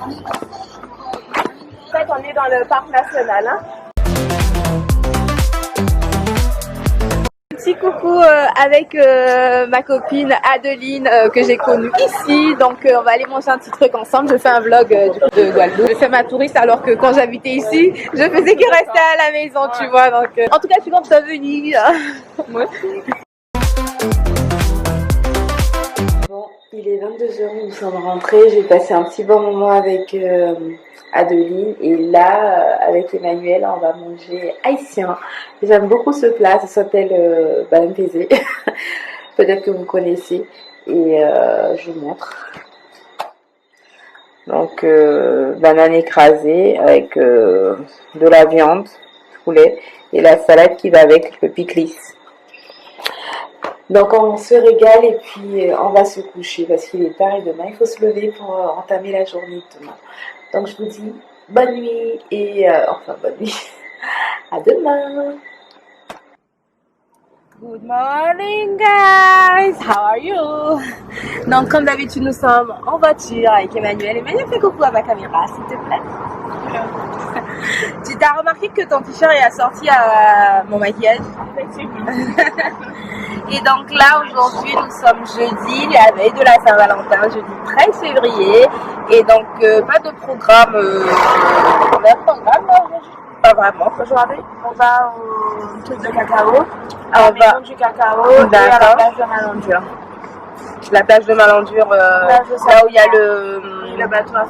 En fait, on est dans le parc national. Hein. Petit coucou avec ma copine Adeline que j'ai connue ici. Donc on va aller manger un petit truc ensemble. Je fais un vlog de Guadeloupe. Je fais ma touriste alors que quand j'habitais ici, je faisais que rester à la maison, tu vois. Donc en tout cas, je suis contente de venir. Moi aussi. Bon, il est 22h, nous sommes rentrés. J'ai passé un petit bon moment avec Adeline et là avec Emmanuel on va manger haïtien. J'aime beaucoup ce plat, ça s'appelle banane pesée. Peut-être que vous connaissez et je vous montre. Donc banane écrasée avec de la viande, poulet et la salade qui va avec le pickles. Donc on se régale et puis on va se coucher parce qu'il est tard et demain il faut se lever pour entamer la journée de demain. Donc je vous dis bonne nuit et enfin bonne nuit. À demain. Good morning guys, how are you? Donc comme d'habitude nous sommes en voiture avec Emmanuel. Emmanuel, fais coucou à ma caméra s'il te plaît. Tu t'as remarqué que ton t-shirt est assorti à mon maquillage? Et donc là aujourd'hui nous sommes jeudi, la veille de la Saint-Valentin, jeudi 13 février. Et donc pas de programme, on a un programme là aujourd'hui? Pas vraiment aujourd'hui. On va au truc de cacao, à la maison du cacao et à la plage de Malandure. La plage de Malandure, là où il y a le bateau à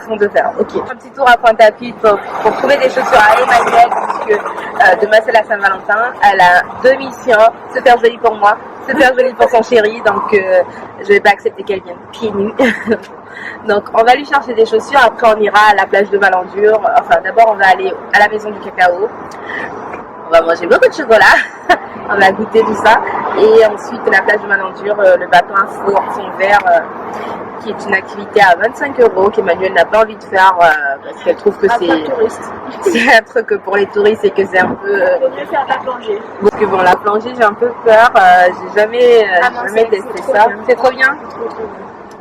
fond de verre. Ok. Un petit tour à Pointe-à-Pitre pour trouver des chaussures à Emmanuel puisque demain c'est la Saint-Valentin. Elle a 2 missions, se faire jolie pour moi, se faire jolie pour son chéri. Donc je vais pas accepter qu'elle vienne pieds nus. Donc on va lui chercher des chaussures. Après on ira à la plage de Malandure. Enfin d'abord on va aller à la maison du cacao. On va manger beaucoup de chocolat, on va goûter tout ça. Et ensuite la plage de Malandure, le bateau à fond vert, qui est une activité à 25 € qu'Emmanuel n'a pas envie de faire parce qu'elle trouve que c'est un truc pour les touristes et que c'est un peu... Faut mieux faire de la plongée. Parce que bon, la plongée j'ai un peu peur, j'ai jamais testé ça. C'est trop bien.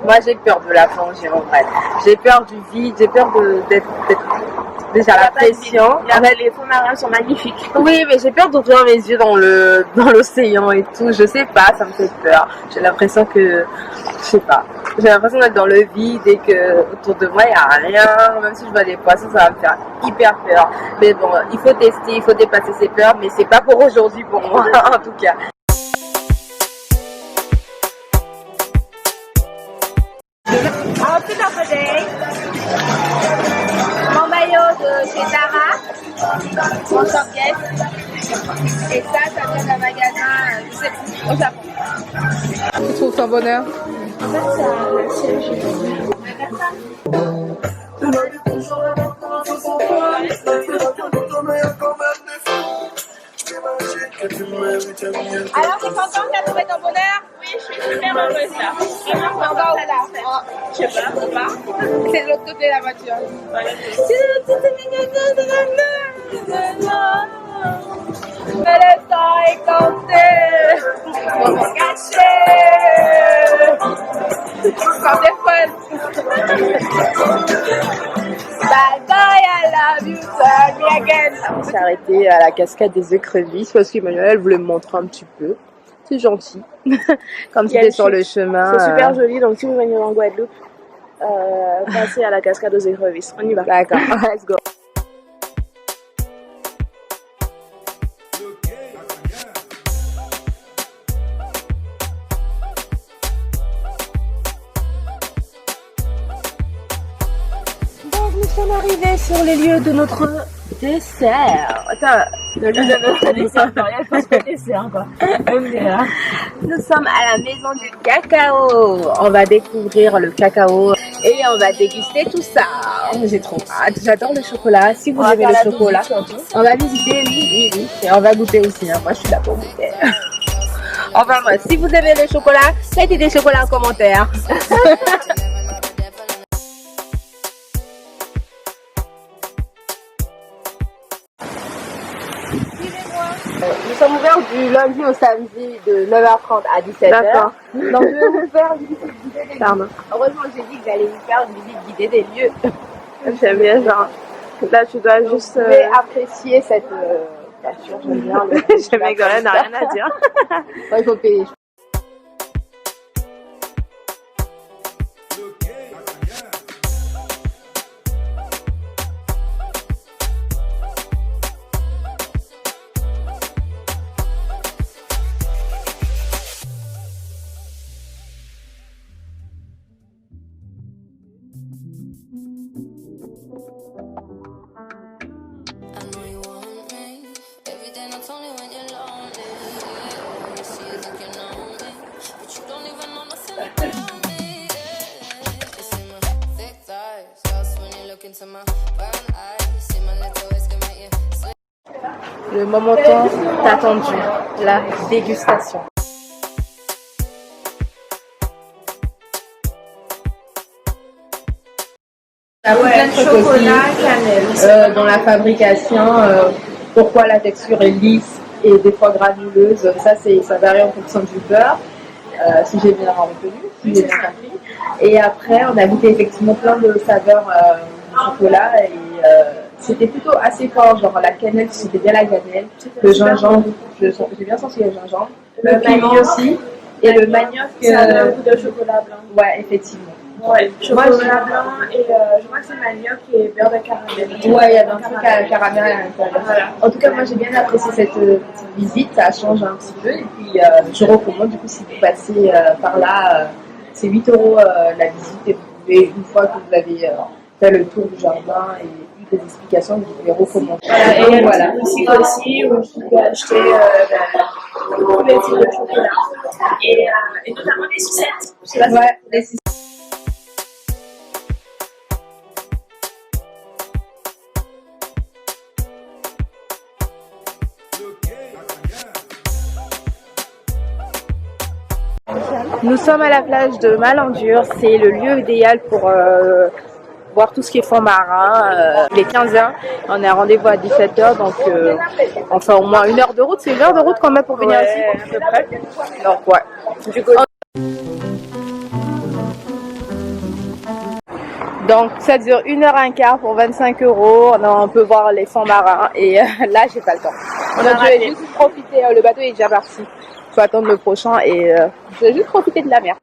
Moi j'ai peur de la plongée en vrai. J'ai peur du vide, j'ai peur d'être déjà la pression. Les fonds marins sont magnifiques. Oui, mais j'ai peur d'ouvrir mes yeux dans l'océan et tout. Je sais pas, ça me fait peur. J'ai l'impression que, je sais pas, j'ai l'impression d'être dans le vide et que autour de moi il y a rien. Même si je vois des poissons, ça va me faire hyper peur. Mais bon, il faut tester, il faut dépasser ses peurs, mais c'est pas pour aujourd'hui pour moi en tout cas. Outfit of the day. Mon maillot de chez Zara. Mon top guest. Et ça vient d'un magasin, je sais plus, au Japon. Tu trouves ton bonheur? En fait, c'est Alors, t'es contente, t'as trouvé ton bonheur? Oui, je suis super heureuse là. Vraiment, On va où là? je sais pas, on va. C'est de l'autre côté la voiture. Mais le temps est compté. On va cacher. Comme des folles. Bye bye, I love you, tell me again. On s'est arrêté à la cascade des écrevisses parce qu'Emmanuel voulait me montrer un petit peu. C'est gentil. Comme c'était sur le chemin. C'est super joli, donc si vous venez en Guadeloupe, passez à la cascade aux écrevisses. On y va. D'accord, let's go. Donc nous sommes arrivés sur les lieux de notre dessert. Attends, le lieu de notre dessert, il faut se dessert quoi. Nous sommes à la maison du cacao. On va découvrir le cacao et on va déguster tout ça. J'ai trop hâte. J'adore le chocolat. Si vous aimez le chocolat, on va visiter, oui. Et on va goûter aussi. Moi, je suis là pour goûter. Enfin, moi, si vous aimez le chocolat, mettez des chocolats en commentaire. Nous sommes ouverts du lundi au samedi de 9h30 à 17h. D'accord. Donc je vais vous faire une visite guidée des lieux. Pardon. Heureusement j'ai dit que j'allais vous faire une visite guidée des lieux. J'aime bien genre. Là tu dois juste. Vous pouvez apprécier cette voiture, j'aime bien. J'aime bien Golène, n'a rien à dire. Ouais, il faut payer. Le moment tant attendu, la dégustation. Ouais, chocolat, cannelle. Dans la fabrication, pourquoi la texture est lisse et des fois granuleuse, ça varie en fonction du beurre, si j'ai bien retenu, si j'ai bien compris. Et après, on a goûté effectivement plein de saveurs de chocolat et c'était plutôt assez fort, genre la cannelle, c'était bien la cannelle, le gingembre, j'ai bien senti le gingembre, le piment aussi, et le manioc. Ça a un goût de chocolat blanc. Ouais, effectivement. Ouais, chocolat blanc et je crois que c'est manioc et beurre de caramel. Ouais, il y a un truc à caramel à l'intérieur. Voilà. En tout cas, moi j'ai bien apprécié cette petite visite, ça change un petit peu. Et puis je recommande, du coup, si vous passez par là, c'est 8 € la visite. Et vous pouvez, une fois que vous avez fait le tour du jardin et eu des explications, vous pouvez recommander. Voilà, et il y a une boutique aussi où je peux acheter tous les types de chocolat. Et notamment les sucettes. Ouais, les sucettes. Nous sommes à la plage de Malandure, c'est le lieu idéal pour voir tout ce qui est fond marin. Il est 15h, on a rendez-vous à 17h, donc on fait au moins 1 heure de route. C'est 1 heure de route qu'on met pour venir ici à peu près. Donc ouais. Du coup, donc ça dure 1h15 pour 25 €. On peut voir les fonds marins et là j'ai pas le temps. Donc je vais juste profiter, le bateau est déjà parti. Il faut attendre le prochain et je vais juste profiter de la mer.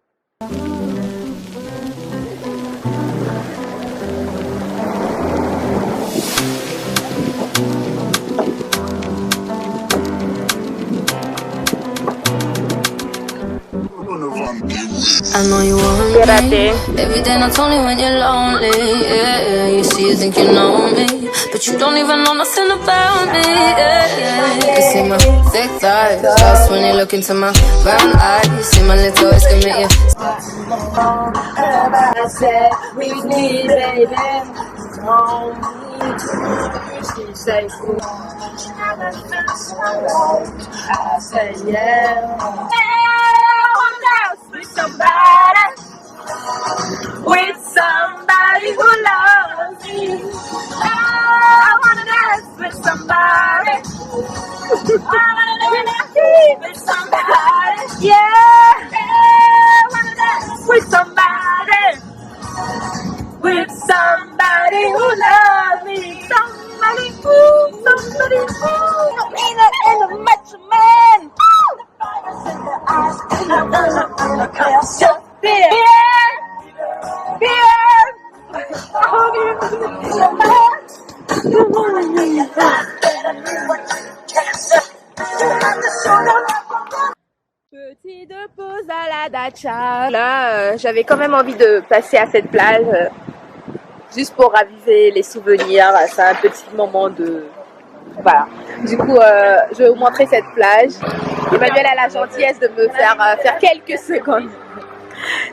I know you want me. Every day not only when you're lonely. Yeah, you see you think you know me, but you don't even know nothing about me. Yeah, you can see my thick thighs, just when you look into my brown eyes. You see my little exclamation. I said we need, baby. She says, I say, yeah. I wanna dance with somebody who loves me. I wanna dance with somebody. I wanna dance with somebody. Yeah. I wanna dance with somebody. With somebody who loves me. Somebody who. Ain't that much man. Petite pause à la dacha. Là, j'avais quand même envie de passer à cette plage, juste pour raviver les souvenirs. C'est un petit moment de... Voilà. Du coup, je vais vous montrer cette plage. Emmanuel a la gentillesse de me faire quelques secondes,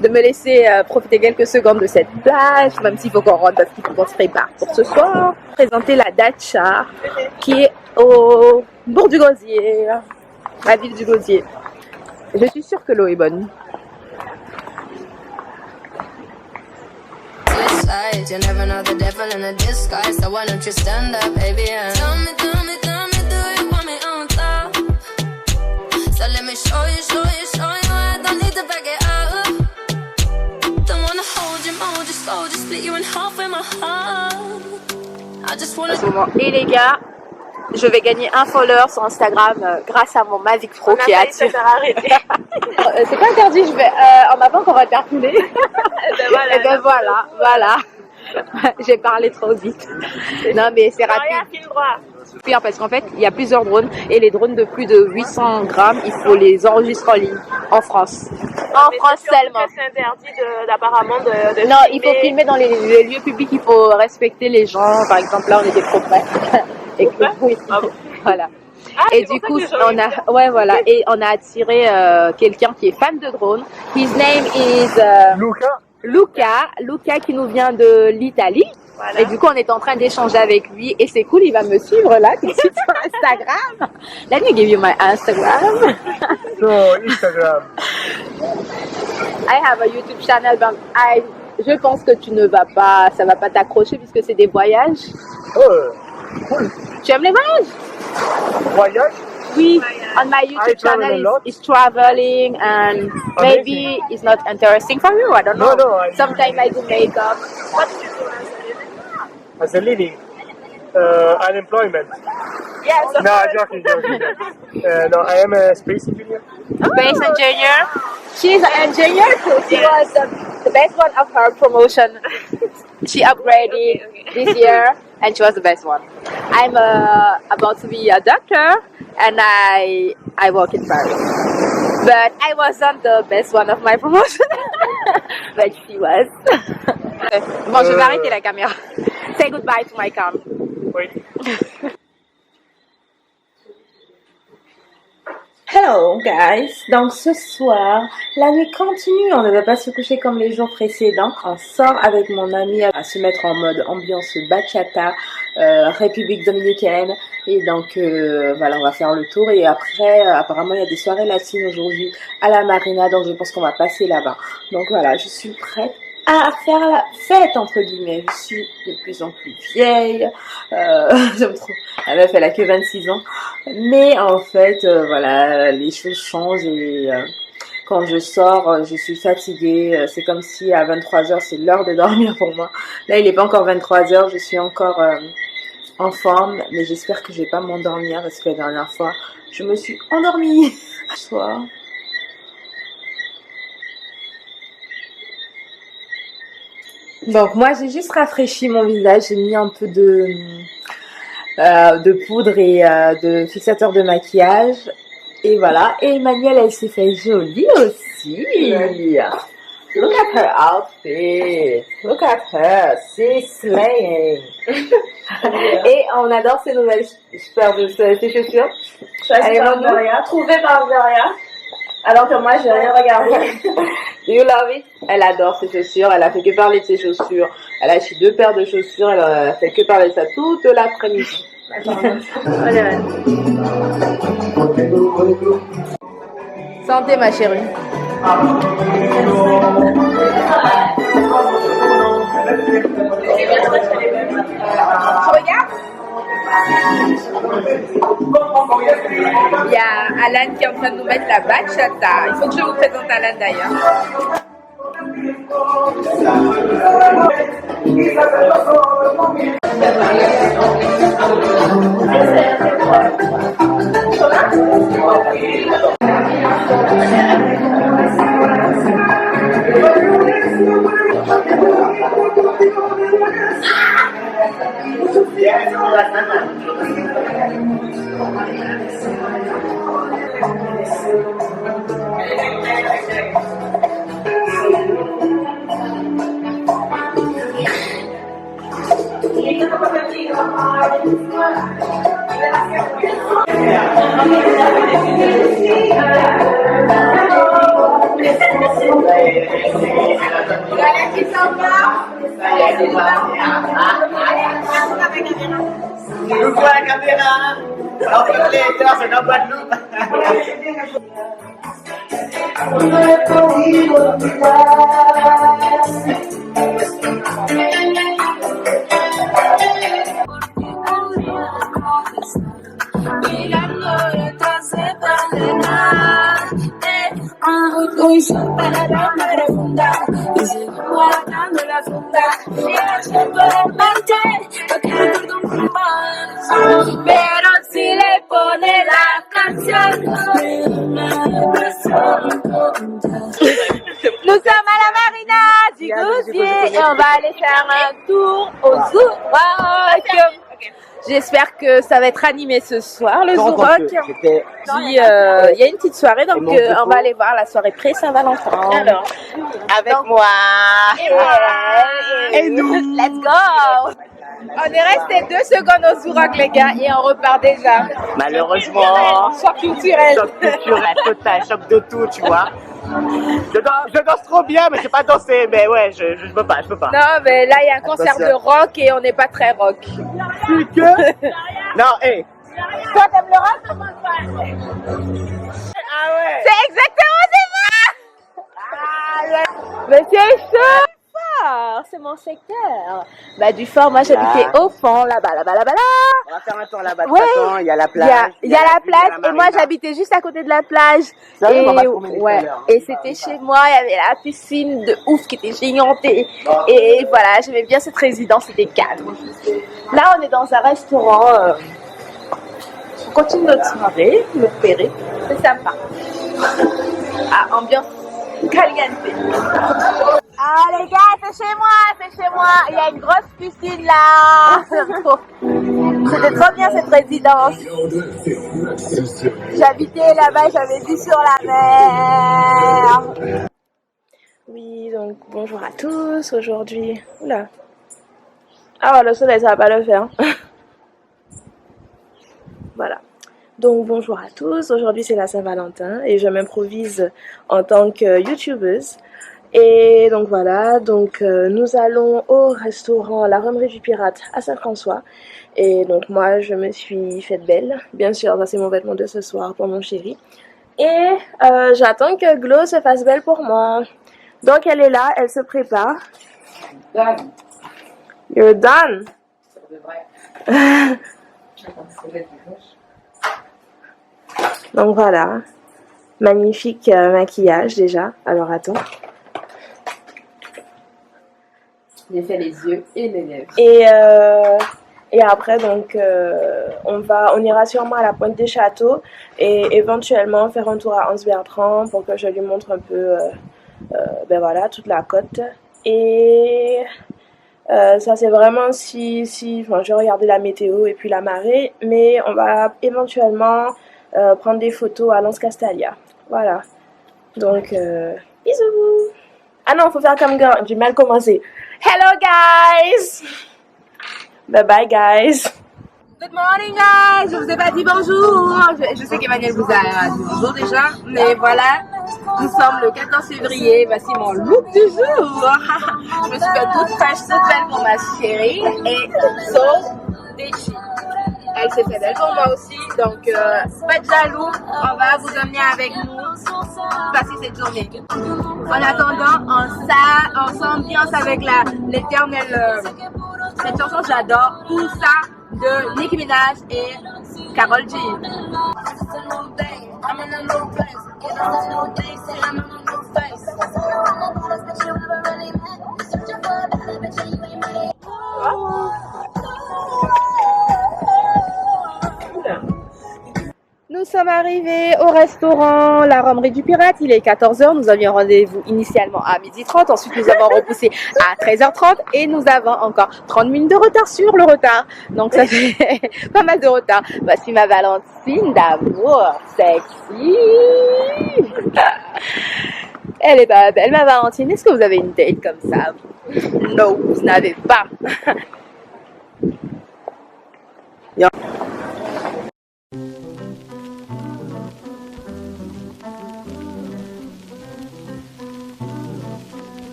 de me laisser profiter quelques secondes de cette plage, même s'il faut qu'on rentre parce qu'il faut qu'on se prépare pour ce soir. Présenter la dacha qui est au bord du Gosier, la ville du Gosier. Je suis sûre que l'eau est bonne. You never know the devil in a disguise, so why don't you stand up, baby, and tell me, do you want me on top? So let me show you, I don't need to back it up. Don't wanna hold you slow, just split you in half with my heart. I just wanna... Et les gars, je vais gagner un follower sur Instagram grâce à mon Mavic Pro qui est attiré. C'est pas interdit, en avant qu'on va interpeller. Et ben voilà. J'ai parlé trop vite. Non mais c'est rapide. Pire parce qu'en fait il y a plusieurs drones et les drones de plus de 800 grammes il faut les enregistrer en ligne en France. En France seulement. C'est interdit apparemment de non, il faut filmer dans les lieux publics, il faut respecter les gens. Par exemple là on était trop près. Et oui, voilà. Et du coup, on a attiré quelqu'un qui est fan de drone. His name is Luca qui nous vient de l'Italie. Voilà. Et du coup, on est en train d'échanger avec lui et c'est cool, il va me suivre là, tout de suite sur Instagram. Let me give you my Instagram. So, Instagram. I have a YouTube channel, but je pense que ça va pas t'accrocher puisque c'est des voyages. Oh, cool. Tu aimes les voyages? Voyage? Oui, on my YouTube channel is traveling and maybe it's not interesting for you, I don't know. No, sometimes I do makeup. What do you do as a living? Unemployment. Yes. No, joking. No, I am a space engineer. Space engineer? She's an engineer too. She was the best one of her promotion. She upgraded this year and she was the best one. I'm about to be a doctor and I work in Paris. But I wasn't the best one of my promotion. But she was. Bon, je vais arrêter la caméra. Say goodbye to my cam. Oui. Hello guys, donc ce soir, la nuit continue, on ne va pas se coucher comme les jours précédents. On sort avec mon ami à se mettre en mode ambiance bachata, République Dominicaine. Et donc voilà, on va faire le tour et après apparemment il y a des soirées latines aujourd'hui à la Marina, donc je pense qu'on va passer là-bas. Donc voilà, je suis prête à faire la fête entre guillemets. Je suis de plus en plus vieille, j'aime trop. La meuf elle a que 26 ans, mais en fait voilà, les choses changent et quand je sors je suis fatiguée. C'est comme si à 23h c'est l'heure de dormir pour moi. Là il est pas encore 23h, je suis encore en forme, mais j'espère que je vais pas m'endormir parce que la dernière fois je me suis endormie. Soir. Donc moi j'ai juste rafraîchi mon visage, j'ai mis un peu de poudre et de fixateur de maquillage et voilà. Et Emmanuelle elle s'est fait jolie aussi. Look at her outfit, look at her, she's slaying. Et on adore ces nouvelles paires de ces chaussures. Choisies par Veria, trouvées par Veria. Alors que moi j'ai rien regardé. Do you love it? Elle adore ses chaussures, elle a fait que parler de ses chaussures. Elle a acheté 2 paires de chaussures, elle a fait que parler de ça toute l'après-midi. Santé ma chérie. Tu regardes? Il y a Alan qui est en train de nous mettre la bachata. Il faut que je vous présente Alan d'ailleurs. la caméra. Alors que les haters, c'est dans Guadeloupe. Hoy superará la funda y seguimos guardando la funda y haciendo el parte porque recuerdo más, pero si le pone la canción nous sommes à la marina du Gosier et on va aller faire un tour au Zouk. J'espère que ça va être animé ce soir, le Zouk. Il y a une petite soirée, donc on va aller voir la soirée pré-Saint-Valentin. Alors, avec moi. Et nous. Let's go. On est resté 2 secondes au Zouk, les gars, et on repart déjà. Malheureusement. Choc culturel. Choc culturel, total, choc de tout, tu vois. Je danse trop bien, mais je sais pas danser. Mais ouais, je peux pas. Non, mais là, il y a un concert de rock et on n'est pas très rock. Plus que... Non, hé. Toi, t'aimes le rock? Ah ouais. C'est exactement ça. Mais c'est chaud. C'est mon secteur. Bah, du fort, moi j'habitais au fond, là-bas. On va faire un tour là-bas. Ouais. Il y a la plage. Il y a la plage et moi j'habitais juste à côté de la plage. Et c'était chez moi, il y avait la piscine de ouf qui était géante. Et voilà, j'aimais bien cette résidence, c'était calme. Là, on est dans un restaurant. On continue notre soirée, notre périple. C'est sympa. Ah, ambiance caliente. Ah les gars, c'est chez moi, il y a une grosse piscine là. C'était trop bien cette résidence. J'habitais là-bas, j'avais vu sur la mer. Oui, donc bonjour à tous, aujourd'hui... Oula. Ah le soleil, ça va pas le faire. Voilà. Donc bonjour à tous, aujourd'hui c'est la Saint-Valentin et je m'improvise en tant que youtubeuse. Et donc voilà, nous allons au restaurant La Romerie du Pirate à Saint-François. Et donc moi je me suis faite belle, bien sûr, ça c'est mon vêtement de ce soir pour mon chéri. Et j'attends que Glo se fasse belle pour moi. Donc elle est là, elle se prépare. Done. You're done. Donc voilà, magnifique maquillage déjà. Alors attends. J'ai fait les yeux et les lèvres. Et après donc on ira sûrement à la Pointe des Châteaux et éventuellement faire un tour à Anse-Bertrand pour que je lui montre un peu ben voilà toute la côte. Et ça c'est vraiment enfin je vais regarder la météo et puis la marée, mais on va éventuellement prendre des photos à Lens Castalia. Voilà. Donc bisous. Ah non, faut faire comme gars, j'ai mal commencé. Hello guys. Bye bye guys. Good morning guys. Je vous ai pas dit bonjour. Je sais qu'Emmanuel vous a dit bonjour déjà, mais voilà. Nous sommes le 14 février, voici mon look du jour. Je me suis fait toute fraîche, toute belle pour ma chérie et sauce déchire. Elle s'est fait belle pour moi aussi, donc faites jaloux, on va vous emmener avec nous passer cette journée. En attendant, on s'ambiance avec l'éternelle, cette chanson j'adore, Tout ça de Nicki Minaj et Karol G. Nous sommes arrivés au restaurant La Romerie du Pirate, il est 14h, nous avions rendez-vous initialement à 12h30, ensuite nous avons repoussé à 13h30 et nous avons encore 30 minutes de retard sur le retard, donc ça fait pas mal de retard. Voici ma Valentine d'amour, sexy. Elle est pas belle ma Valentine, est-ce que vous avez une date comme ça? Non, vous n'avez pas.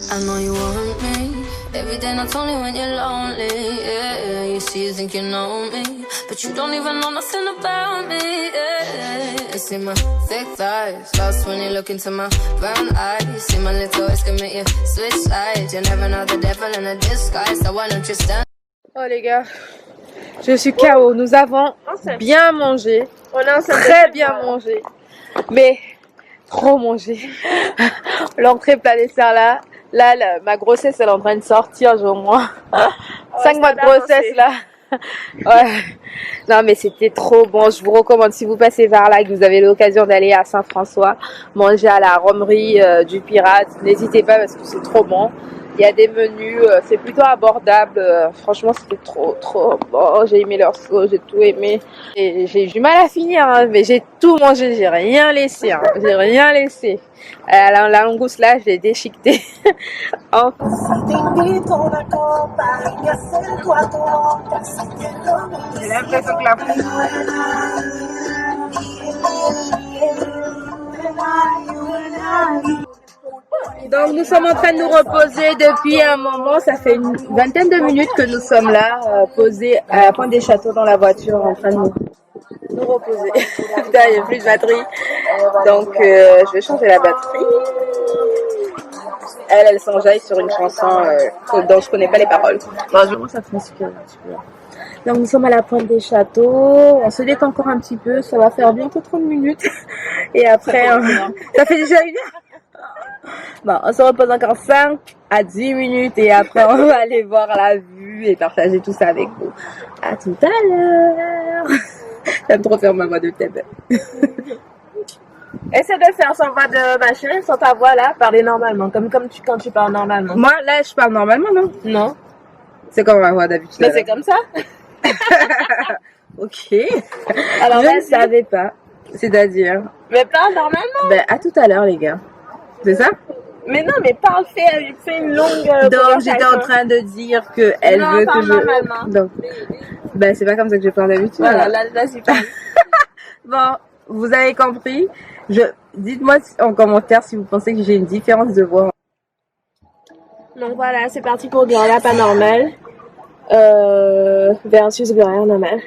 I know you want me. Every day, not only when you're lonely. Yeah, you see, you think you know me, but you don't even know nothing about me. Yeah, you see my thick thighs, lost when you look into my brown eyes. See my little ways can make you switch sides. You never know the devil in a disguise, so why don't you stand? Oh les gars, je suis KO. Nous avons bien mangé, très bien mangé, mais trop mangé. L'entrée plat dessert là. Là, ma grossesse, elle est en train de sortir, j'ai au moins 5 mois de grossesse, là. Ouais. Non, mais c'était trop bon. Je vous recommande, si vous passez par là, que vous avez l'occasion d'aller à Saint-François, manger à la Romerie du Pirate, n'hésitez pas parce que c'est trop bon. Il y a des menus, c'est plutôt abordable. Franchement, c'était trop bon. J'ai aimé leur sauce, j'ai tout aimé. Et j'ai eu du mal à finir, hein, mais j'ai tout mangé, j'ai rien laissé. Hein, j'ai rien laissé. La langouste là, je l'ai déchiquetée. Oh. J'ai l'impression que la Donc nous sommes en train de nous reposer depuis un moment, ça fait une vingtaine de minutes que nous sommes là, posés à la Pointe des Châteaux dans la voiture en train de nous reposer. Putain, il n'y a plus de batterie, donc je vais changer la batterie. Elle s'enjaille sur une chanson dont je connais pas les paroles. Bon, ça fait super. Donc nous sommes à la Pointe des Châteaux, on se détend encore un petit peu, ça va faire bientôt 30 minutes. Et après, ça fait déjà 1 heure. Bon, on se repose encore 5 à 10 minutes et après on va aller voir la vue et partager tout ça avec vous. À tout à l'heure. J'aime trop faire ma voix de tête. Essaie de faire sans voix de machin, sans ta voix là, parler normalement, comme quand tu parles normalement. Moi là je parle normalement, non? Non. C'est comme ma voix d'habitude. Mais c'est comme ça. Ok. Alors je ne savais pas. C'est-à-dire. Mais parle normalement. Ben à tout à l'heure les gars. C'est ça? Mais non, mais parle, fais une longue donc j'étais en train de dire que elle non, veut que je... Donc, ben c'est pas comme ça que je parle d'habitude. Voilà, là c'est pas. Bon, vous avez compris. Dites-moi en commentaire si vous pensez que j'ai une différence de voix. Donc voilà, c'est parti pour Gloria pas normal. Versus Gloria normal.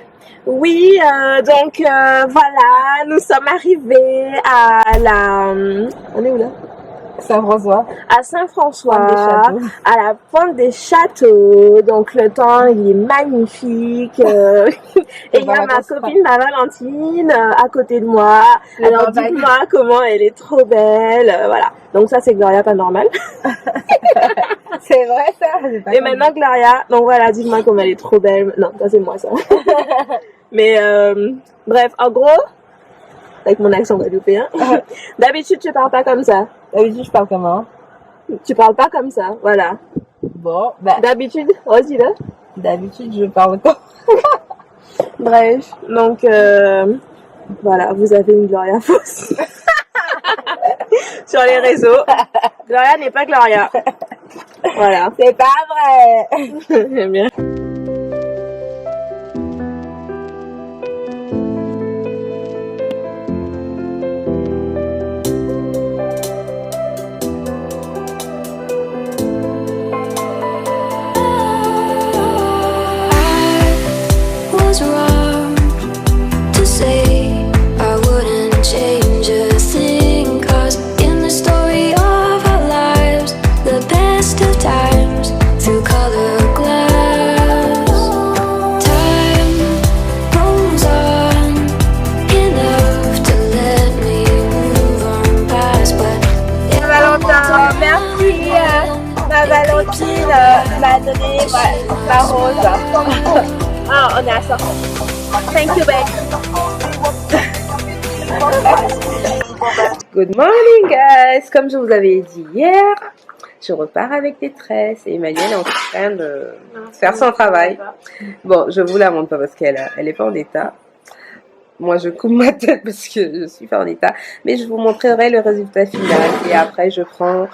Oui, donc voilà, nous sommes arrivés à la... On est où là? Saint-François. À Saint-François, à la Pointe des Châteaux. Donc le temps il est magnifique. Et il y a ma copine, ma Valentine, à côté de moi. Alors dites-moi comment elle est trop belle. Voilà. Donc ça c'est Gloria pas normal. C'est vrai ça. Et maintenant Gloria. Donc voilà, dites-moi comment elle est trop belle. Non, ça c'est moi ça. Mais bref, en gros, avec mon accent guadeloupéen. D'habitude tu parles pas comme ça. D'habitude, je parle comment? Tu parles pas comme ça, voilà. Bon, bah. D'habitude, vas-y là. D'habitude, je parle comme. Bref, donc, voilà, vous avez une Gloria fausse. Sur les réseaux. Gloria n'est pas Gloria. Voilà. C'est pas vrai. J'aime bien. Was wrong to say I wouldn't change a thing, 'cause in the story of our lives, the best of times through color glass, time rolls on enough to let me move on past, but Valentin, merci. Ma Valentine m'a donné ma rose. Ah, on est à ça. Thank you, babe. Good morning guys. Comme je vous avais dit hier, je repars avec des tresses et Emmanuelle est en train de faire son travail. Bon, je vous la montre pas parce qu'elle est pas en état. Moi, je coupe ma tête parce que je suis pas en état. Mais je vous montrerai le résultat final et après je prends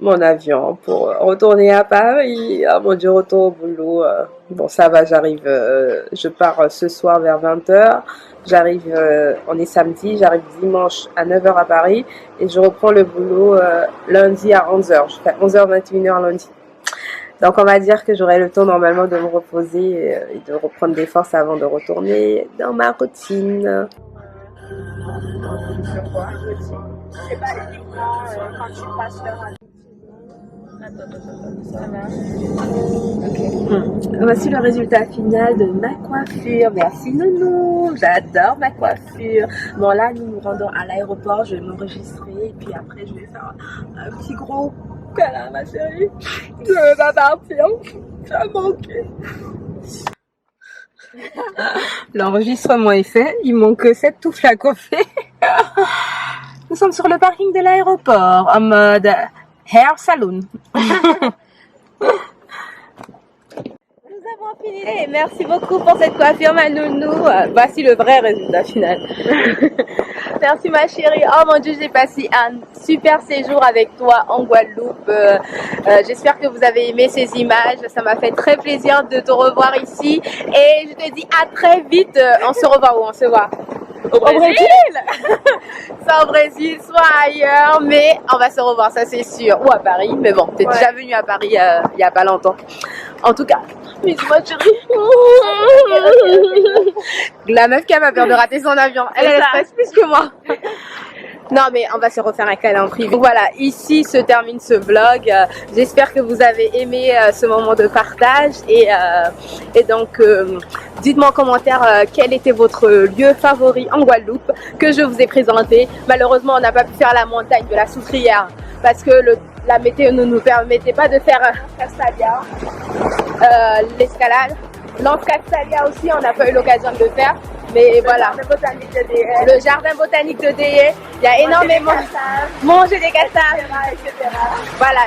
mon avion pour retourner à Paris. Ah mon Dieu, retour au boulot. Bon, ça va, j'arrive, je pars ce soir vers 20h. J'arrive, on est samedi, j'arrive dimanche à 9h à Paris et je reprends le boulot lundi à 11h. Je fais 11h, 21h lundi. Donc on va dire que j'aurai le temps normalement de me reposer et de reprendre des forces avant de retourner dans ma routine. C'est pas uniquement quand tu passes l'heure à Voici le résultat final de ma coiffure. Merci Nounou, j'adore ma coiffure. Bon là nous nous rendons à l'aéroport, je vais m'enregistrer et puis après je vais faire un petit gros câlin ma chérie. Je vais pas partir, ça a manqué. L'enregistrement est fait, il manque 7 touffes à coiffer. Nous sommes sur le parking de l'aéroport en mode hair salon. Nous avons fini. Merci beaucoup pour cette coiffure, ma nounou. Voici le vrai résultat final. Merci ma chérie. Oh mon Dieu, j'ai passé un super séjour avec toi en Guadeloupe. J'espère que vous avez aimé ces images. Ça m'a fait très plaisir de te revoir ici. Et je te dis à très vite. On se revoit où? On se voit au Brésil. Soit au Brésil, soit ailleurs. Mais on va se revoir, ça c'est sûr. Ou à Paris. Mais bon, t'es déjà venu à Paris il y a pas longtemps. En tout cas, bisous ma chérie. La meuf qui a pas peur de rater son avion. Elle stresse plus que moi. Non mais on va se refaire un câlin en privé. Voilà, ici se termine ce vlog. J'espère que vous avez aimé ce moment de partage. Et donc, dites-moi en commentaire quel était votre lieu favori en Guadeloupe que je vous ai présenté. Malheureusement, on n'a pas pu faire la montagne de la Soutrière parce que la météo ne nous permettait pas de faire Castalia, l'escalade. L'Anse-Castalia aussi, on n'a pas eu l'occasion de le faire. Mais voilà, le jardin botanique de Déé, il y a énormément de manger des cassages, etc. Voilà,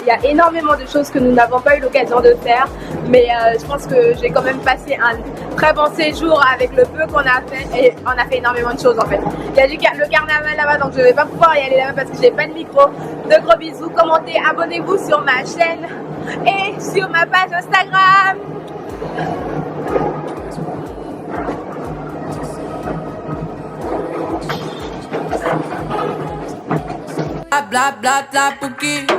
il y a énormément de choses que nous n'avons pas eu l'occasion de faire. Mais je pense que j'ai quand même passé un très bon séjour avec le peu qu'on a fait. Et on a fait énormément de choses en fait. Il y a le carnaval là-bas, donc je ne vais pas pouvoir y aller là-bas parce que j'ai pas de micro. De gros bisous, commentez, abonnez-vous sur ma chaîne et sur ma page Instagram. Blah blah blah blah,